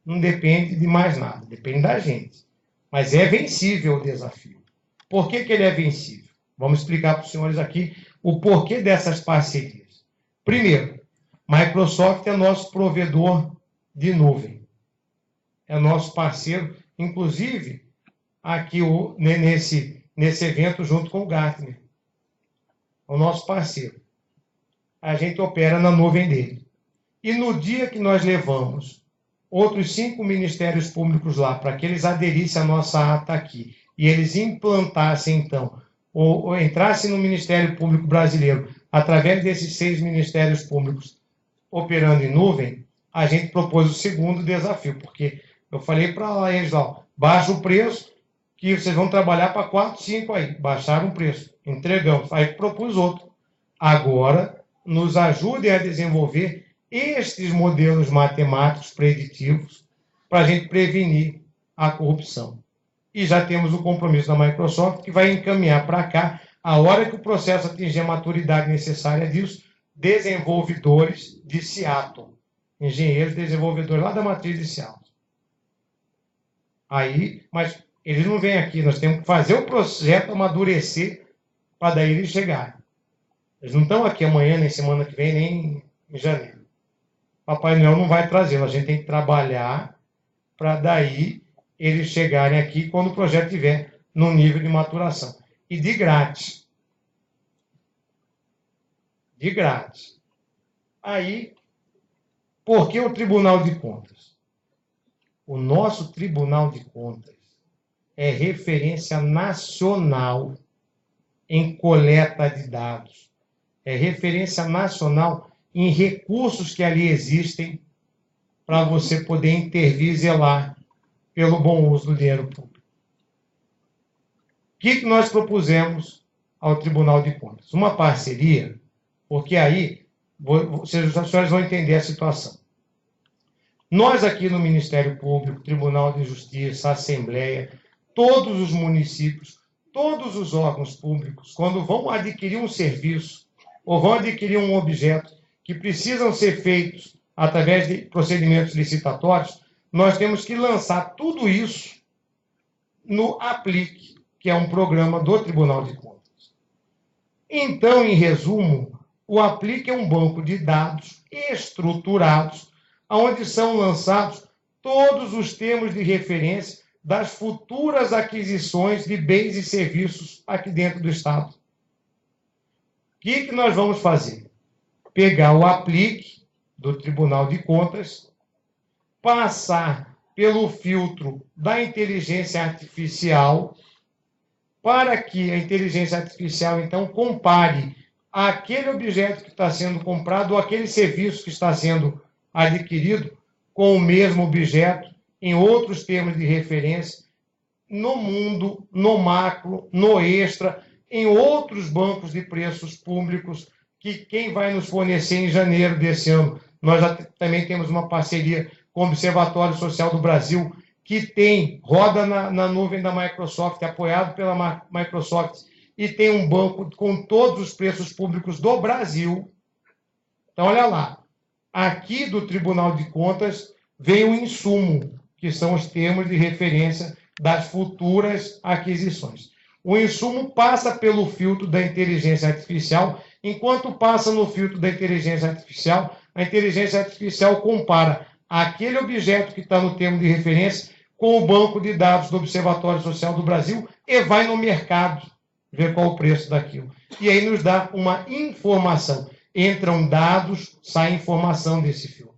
Não depende de mais nada, depende da gente. Mas é vencível o desafio. Por que ele é vencível? Vamos explicar para os senhores aqui o porquê dessas parcerias. Primeiro, Microsoft é nosso provedor de nuvem. É nosso parceiro, inclusive, aqui nesse evento junto com o Gartner. É o nosso parceiro. A gente opera na nuvem dele. E no dia que nós levamos outros 5 ministérios públicos lá, para que eles aderissem à nossa ata aqui, e eles implantassem, então, ou entrassem no Ministério Público Brasileiro, através desses 6 ministérios públicos operando em nuvem, a gente propôs o segundo desafio, porque eu falei para eles, ó, baixa o preço, que vocês vão trabalhar para 4, 5 aí. Baixaram o preço, entregamos. Aí propus outro. Agora, nos ajudem a desenvolver estes modelos matemáticos preditivos para a gente prevenir a corrupção. E já temos o compromisso da Microsoft, que vai encaminhar para cá, a hora que o processo atingir a maturidade necessária disso, desenvolvedores de Seattle, engenheiros desenvolvedores lá da matriz de Seattle. Aí, mas eles não vêm aqui, nós temos que fazer o projeto amadurecer para daí eles chegarem. Eles não estão aqui amanhã, nem semana que vem, nem em janeiro. Papai Noel não vai trazê-lo, a gente tem que trabalhar para daí eles chegarem aqui quando o projeto estiver num nível de maturação. E de grátis. De grátis. Aí, por que o Tribunal de Contas? O nosso Tribunal de Contas é referência nacional em coleta de dados. É referência nacional em recursos que ali existem para você poder intervir e zelar pelo bom uso do dinheiro público. O que nós propusemos ao Tribunal de Contas? Uma parceria, porque aí vocês vão entender a situação. Nós aqui no Ministério Público, Tribunal de Justiça, Assembleia, todos os municípios, todos os órgãos públicos, quando vão adquirir um serviço ou vão adquirir um objeto que precisam ser feitos através de procedimentos licitatórios, nós temos que lançar tudo isso no Aplique, que é um programa do Tribunal de Contas. Então, em resumo, o Aplique é um banco de dados estruturados, onde são lançados todos os termos de referência das futuras aquisições de bens e serviços aqui dentro do Estado. O que nós vamos fazer? Pegar o Aplique do Tribunal de Contas, passar pelo filtro da inteligência artificial, para que a inteligência artificial, então, compare aquele objeto que está sendo comprado ou aquele serviço que está sendo adquirido com o mesmo objeto, em outros termos de referência, no mundo, no macro, no extra, em outros bancos de preços públicos, que quem vai nos fornecer em janeiro desse ano. Nós já também temos uma parceria com o Observatório Social do Brasil, que roda na nuvem da Microsoft, apoiado pela Microsoft, e tem um banco com todos os preços públicos do Brasil. Então, olha lá, aqui do Tribunal de Contas vem o insumo, que são os termos de referência das futuras aquisições. O insumo passa pelo filtro da inteligência artificial. Enquanto passa no filtro da inteligência artificial, a inteligência artificial compara aquele objeto que está no termo de referência com o banco de dados do Observatório Social do Brasil e vai no mercado ver qual o preço daquilo. E aí nos dá uma informação. Entram dados, sai informação desse filtro.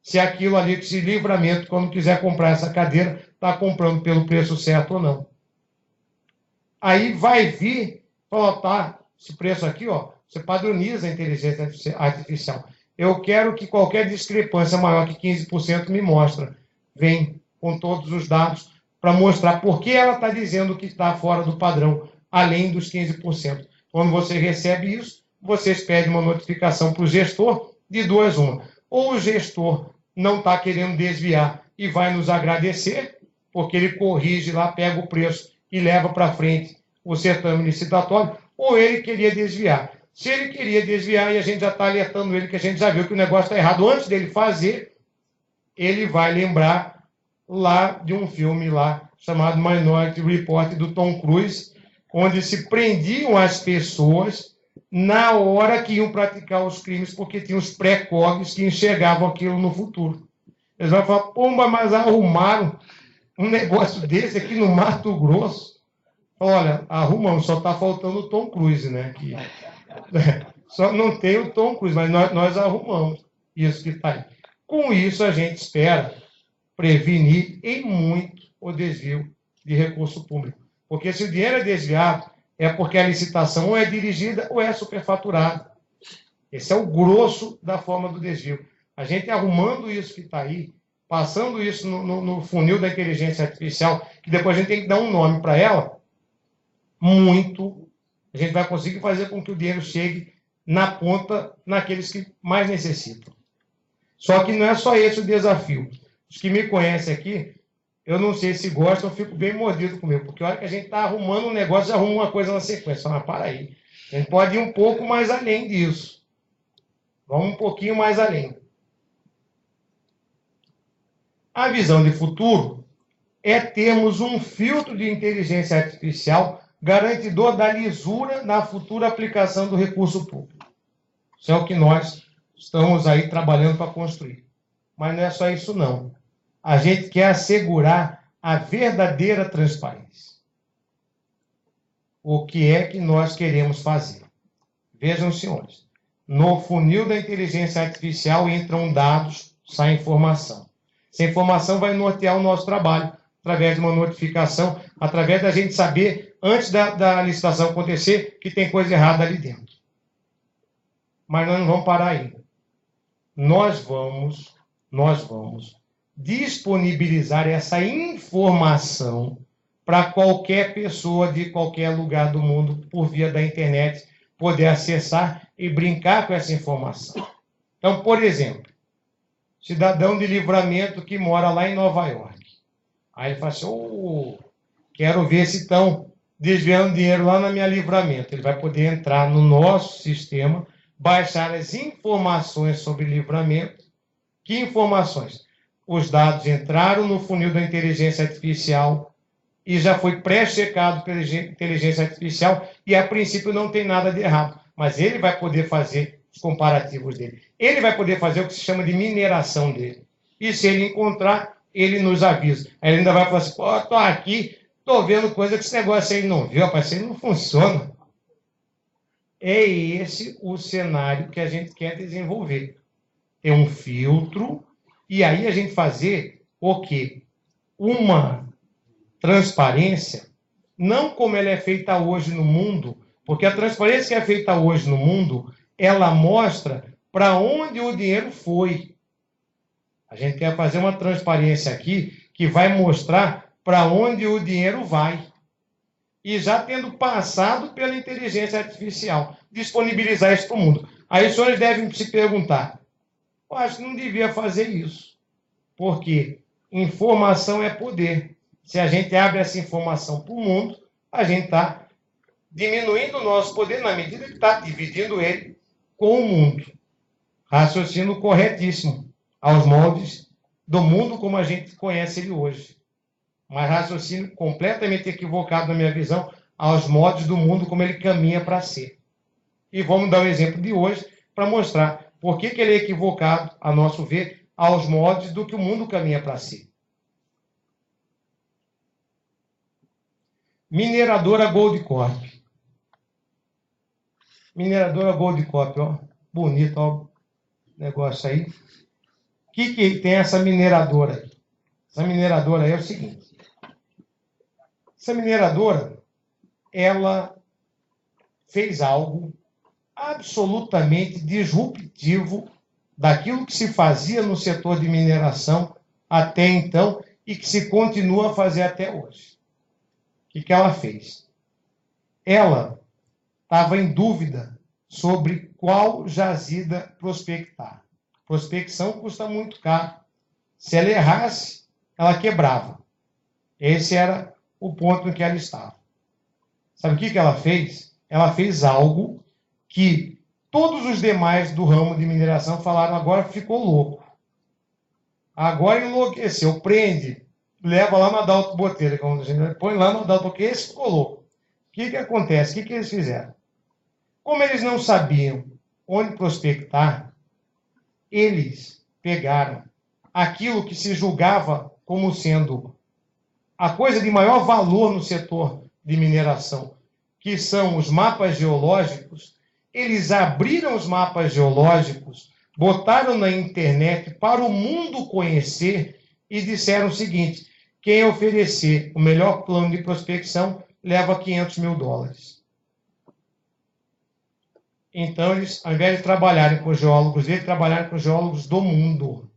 Se aquilo ali, esse livramento, quando quiser comprar essa cadeira, está comprando pelo preço certo ou não. Aí vai vir, falar, tá, esse preço aqui, ó, você padroniza a inteligência artificial. Eu quero que qualquer discrepância maior que 15% me mostra. Vem com todos os dados para mostrar por que ela está dizendo que está fora do padrão, além dos 15%. Quando você recebe isso, vocês pedem uma notificação para o gestor de duas uma. Ou o gestor não está querendo desviar e vai nos agradecer, porque ele corrige lá, pega o preço e leva para frente o certame licitatório, ou ele queria desviar. Se ele queria desviar e a gente já está alertando ele, que a gente já viu que o negócio está errado antes dele fazer, ele vai lembrar lá de um filme lá chamado Minority Report do Tom Cruise, onde se prendiam as pessoas na hora que iam praticar os crimes, porque tinham os pré-cogs que enxergavam aquilo no futuro. Eles vão falar, pomba, mas arrumaram um negócio desse aqui no Mato Grosso. Olha, arrumamos, só está faltando o Tom Cruise, né? Que, só não tem o Tom Cruise, mas nós arrumamos isso que está aí. Com isso, a gente espera prevenir em muito o desvio de recurso público. Porque se o dinheiro é desviado, é porque a licitação ou é dirigida ou é superfaturada. Esse é o grosso da forma do desvio. A gente arrumando isso que está aí, passando isso no funil da inteligência artificial, que depois a gente tem que dar um nome para ela, a gente vai conseguir fazer com que o dinheiro chegue na ponta, naqueles que mais necessitam. Só que não é só esse o desafio. Os que me conhecem aqui, eu não sei se gostam, eu fico bem mordido comigo, porque a hora que a gente está arrumando um negócio, já arruma uma coisa na sequência. Mas para aí. A gente pode ir um pouco mais além disso. Vamos um pouquinho mais além. A visão de futuro é termos um filtro de inteligência artificial garantidor da lisura na futura aplicação do recurso público. Isso é o que nós estamos aí trabalhando para construir. Mas não é só isso, não. A gente quer assegurar a verdadeira transparência. O que é que nós queremos fazer? Vejam, senhores, no funil da inteligência artificial entram dados, sai informação. Essa informação vai nortear o nosso trabalho, através de uma notificação, através da gente saber, antes da licitação acontecer, que tem coisa errada ali dentro. Mas nós não vamos parar aí. Nós vamos disponibilizar essa informação para qualquer pessoa de qualquer lugar do mundo, por via da internet, poder acessar e brincar com essa informação. Então, por exemplo, cidadão de Livramento que mora lá em Nova York. Aí ele fala assim, quero ver se estão desviando dinheiro lá na minha Livramento. Ele vai poder entrar no nosso sistema, baixar as informações sobre Livramento. Que informações? Os dados entraram no funil da inteligência artificial e já foi pré-checado pela inteligência artificial e, a princípio, não tem nada de errado. Mas ele vai poder fazer os comparativos dele. Ele vai poder fazer o que se chama de mineração dele. E se ele encontrar, ele nos avisa. Aí ele ainda vai falar assim, estou aqui, estou vendo coisa que esse negócio aí não viu, rapaz, isso aí não funciona. É esse o cenário que a gente quer desenvolver. Tem um filtro, e aí a gente fazer o quê? Uma transparência, não como ela é feita hoje no mundo, porque a transparência que é feita hoje no mundo, ela mostra para onde o dinheiro foi. A gente quer fazer uma transparência aqui que vai mostrar para onde o dinheiro vai. E já tendo passado pela inteligência artificial, disponibilizar isso para o mundo. Aí os senhores devem se perguntar, eu acho que não devia fazer isso, porque informação é poder. Se a gente abre essa informação para o mundo, a gente está diminuindo o nosso poder na medida que está dividindo ele com o mundo. Raciocínio corretíssimo, aos moldes do mundo como a gente conhece ele hoje. Mas raciocínio completamente equivocado na minha visão, aos moldes do mundo como ele caminha para ser. E vamos dar o exemplo de hoje para mostrar por que ele é equivocado, a nosso ver, aos moldes do que o mundo caminha para ser. Mineradora Goldcorp. Mineradora Goldcorp, ó. Bonito, ó. Negócio aí. O que tem essa mineradora aí? Essa mineradora aí é o seguinte. Essa mineradora, ela fez algo absolutamente disruptivo daquilo que se fazia no setor de mineração até então e que se continua a fazer até hoje. O que ela fez? Ela estava em dúvida sobre qual jazida prospectar. Prospecção custa muito caro. Se ela errasse, ela quebrava. Esse era o ponto em que ela estava. Sabe o que ela fez? Ela fez algo que todos os demais do ramo de mineração falaram: agora ficou louco. Agora enlouqueceu. Prende, leva lá no Adalto Botelho, põe lá no Adalto, porque esse ficou louco. O que acontece? O que eles fizeram? Como eles não sabiam onde prospectar, eles pegaram aquilo que se julgava como sendo a coisa de maior valor no setor de mineração, que são os mapas geológicos. Eles abriram os mapas geológicos, botaram na internet para o mundo conhecer e disseram o seguinte: quem oferecer o melhor plano de prospecção leva $500 mil. Então, eles, ao invés de trabalharem com geólogos, eles trabalharam com geólogos do mundo.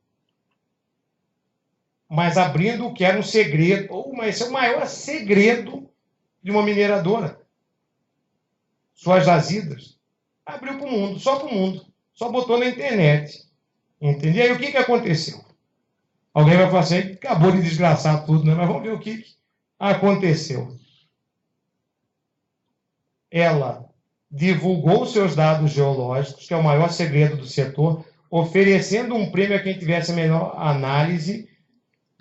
Mas abrindo o que era um segredo, esse é o maior segredo de uma mineradora. Suas jazidas. Abriu para o mundo, só para o mundo. Só botou na internet. Entendeu? E aí o que aconteceu? Alguém vai falar assim: acabou de desgraçar tudo, né? Mas vamos ver o que aconteceu. Ela divulgou seus dados geológicos, que é o maior segredo do setor, oferecendo um prêmio a quem tivesse a melhor análise,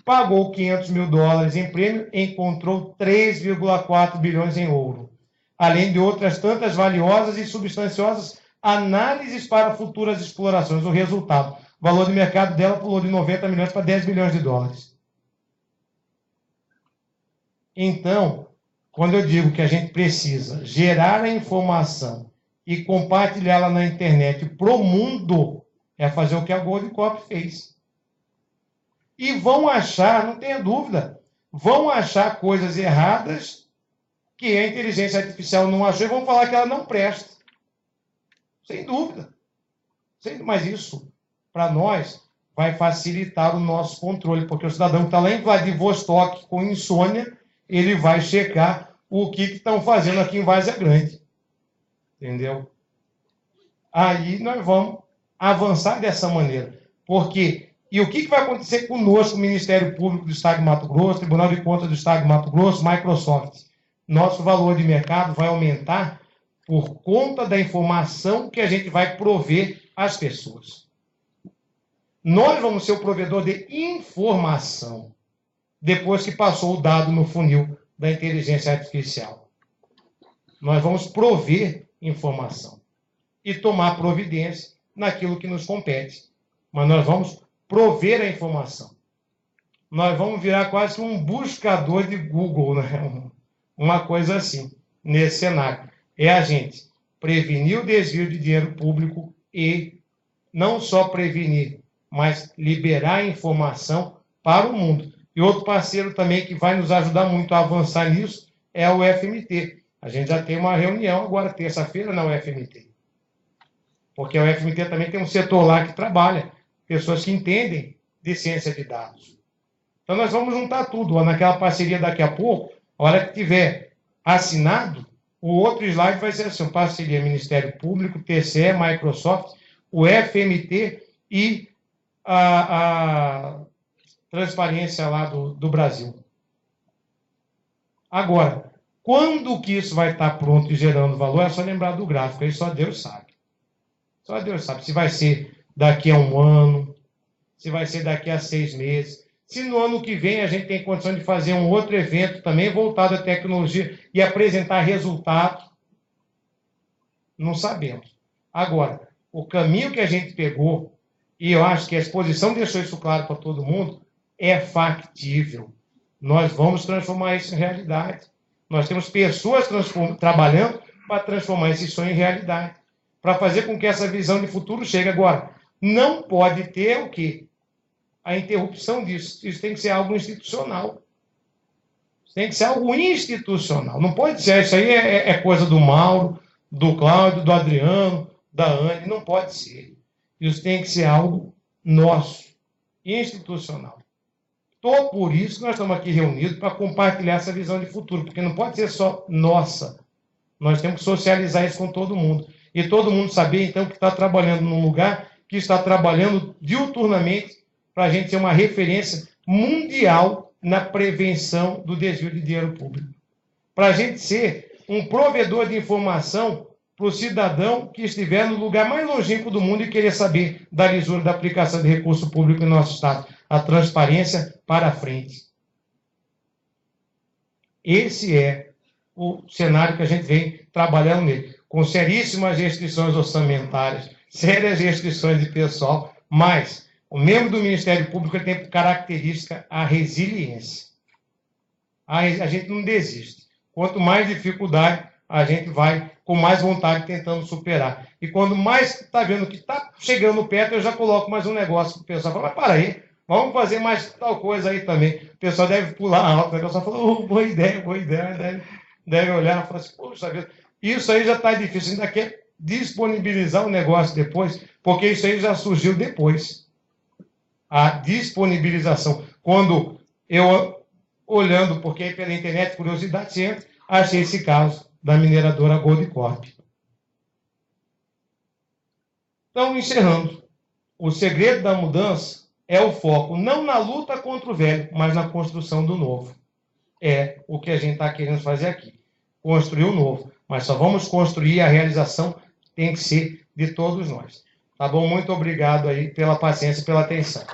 pagou $500 mil em prêmio, encontrou 3,4 bilhões em ouro, além de outras tantas valiosas e substanciosas análises para futuras explorações. O resultado: o valor de mercado dela pulou de 90 milhões para $10 bilhões. Então, quando eu digo que a gente precisa gerar a informação e compartilhá-la na internet para o mundo, é fazer o que a Goldcorp fez. E vão achar, não tenha dúvida, vão achar coisas erradas que a inteligência artificial não achou e vão falar que ela não presta. Sem dúvida. Mas isso, para nós, vai facilitar o nosso controle, porque o cidadão que está lá em Vladivostok com insônia, ele vai checar o que estão fazendo aqui em Várzea Grande. Entendeu? Aí nós vamos avançar dessa maneira. Porque, e o que vai acontecer conosco, o Ministério Público do Estado de Mato Grosso, Tribunal de Contas do Estado de Mato Grosso, Microsoft? Nosso valor de mercado vai aumentar por conta da informação que a gente vai prover às pessoas. Nós vamos ser o provedor de informação depois que passou o dado no funil da inteligência artificial. Nós vamos prover informação e tomar providência naquilo que nos compete. Mas nós vamos prover a informação. Nós vamos virar quase um buscador de Google, né? Uma coisa assim, nesse cenário. É a gente prevenir o desvio de dinheiro público e não só prevenir, mas liberar informação para o mundo. E outro parceiro também que vai nos ajudar muito a avançar nisso é o UFMT. A gente já tem uma reunião agora, terça-feira, na UFMT. Porque a UFMT também tem um setor lá que trabalha, pessoas que entendem de ciência de dados. Então nós vamos juntar tudo. Naquela parceria daqui a pouco, a hora que tiver assinado, o outro slide vai ser assim: parceria Ministério Público, TCE, Microsoft, o UFMT e a transparência lá do Brasil. Agora, Quando que isso vai estar pronto e gerando valor, é só lembrar do gráfico, aí só Deus sabe. Só Deus sabe se vai ser daqui a um ano, se vai ser daqui a 6 meses. Se no ano que vem a gente tem condição de fazer um outro evento também voltado à tecnologia e apresentar resultados, não sabemos. Agora, o caminho que a gente pegou, e eu acho que a exposição deixou isso claro para todo mundo, é factível. Nós vamos transformar isso em realidade. Nós temos pessoas trabalhando para transformar esse sonho em realidade, para fazer com que essa visão de futuro chegue. Agora, não pode ter o quê? A interrupção disso. Isso tem que ser algo institucional. Isso tem que ser algo institucional. Não pode ser, isso aí é coisa do Mauro, do Cláudio, do Adriano, da Anne, não pode ser. Isso tem que ser algo nosso, institucional. Por isso que nós estamos aqui reunidos, para compartilhar essa visão de futuro, porque não pode ser só nossa. Nós temos que socializar isso com todo mundo. E todo mundo saber, então, que está trabalhando num lugar que está trabalhando diuturnamente para a gente ser uma referência mundial na prevenção do desvio de dinheiro público. Para a gente ser um provedor de informação para o cidadão que estiver no lugar mais longínquo do mundo e querer saber da lisura da aplicação de recurso público em nosso Estado. A transparência para a frente. Esse é o cenário que a gente vem trabalhando nele, com seríssimas restrições orçamentárias, sérias restrições de pessoal, mas o membro do Ministério Público ele tem por característica a resiliência. A gente não desiste. Quanto mais dificuldade, a gente vai com mais vontade tentando superar. E quando mais está vendo que está chegando perto, eu já coloco mais um negócio para o pessoal. Fala, mas para aí, vamos fazer mais tal coisa aí também. O pessoal deve pular alto, o pessoal fala, boa ideia, deve olhar e falar assim, poxa vida, isso aí já está difícil, ainda quer disponibilizar o negócio depois, porque isso aí já surgiu depois. A disponibilização. Quando eu, olhando, porque aí pela internet, curiosidade, você entra, achei esse caso da mineradora Goldcorp. Então, encerrando, o segredo da mudança é o foco, não na luta contra o velho, mas na construção do novo. É o que a gente está querendo fazer aqui, construir o novo. Mas só vamos construir, a realização tem que ser de todos nós. Tá bom? Muito obrigado aí pela paciência e pela atenção.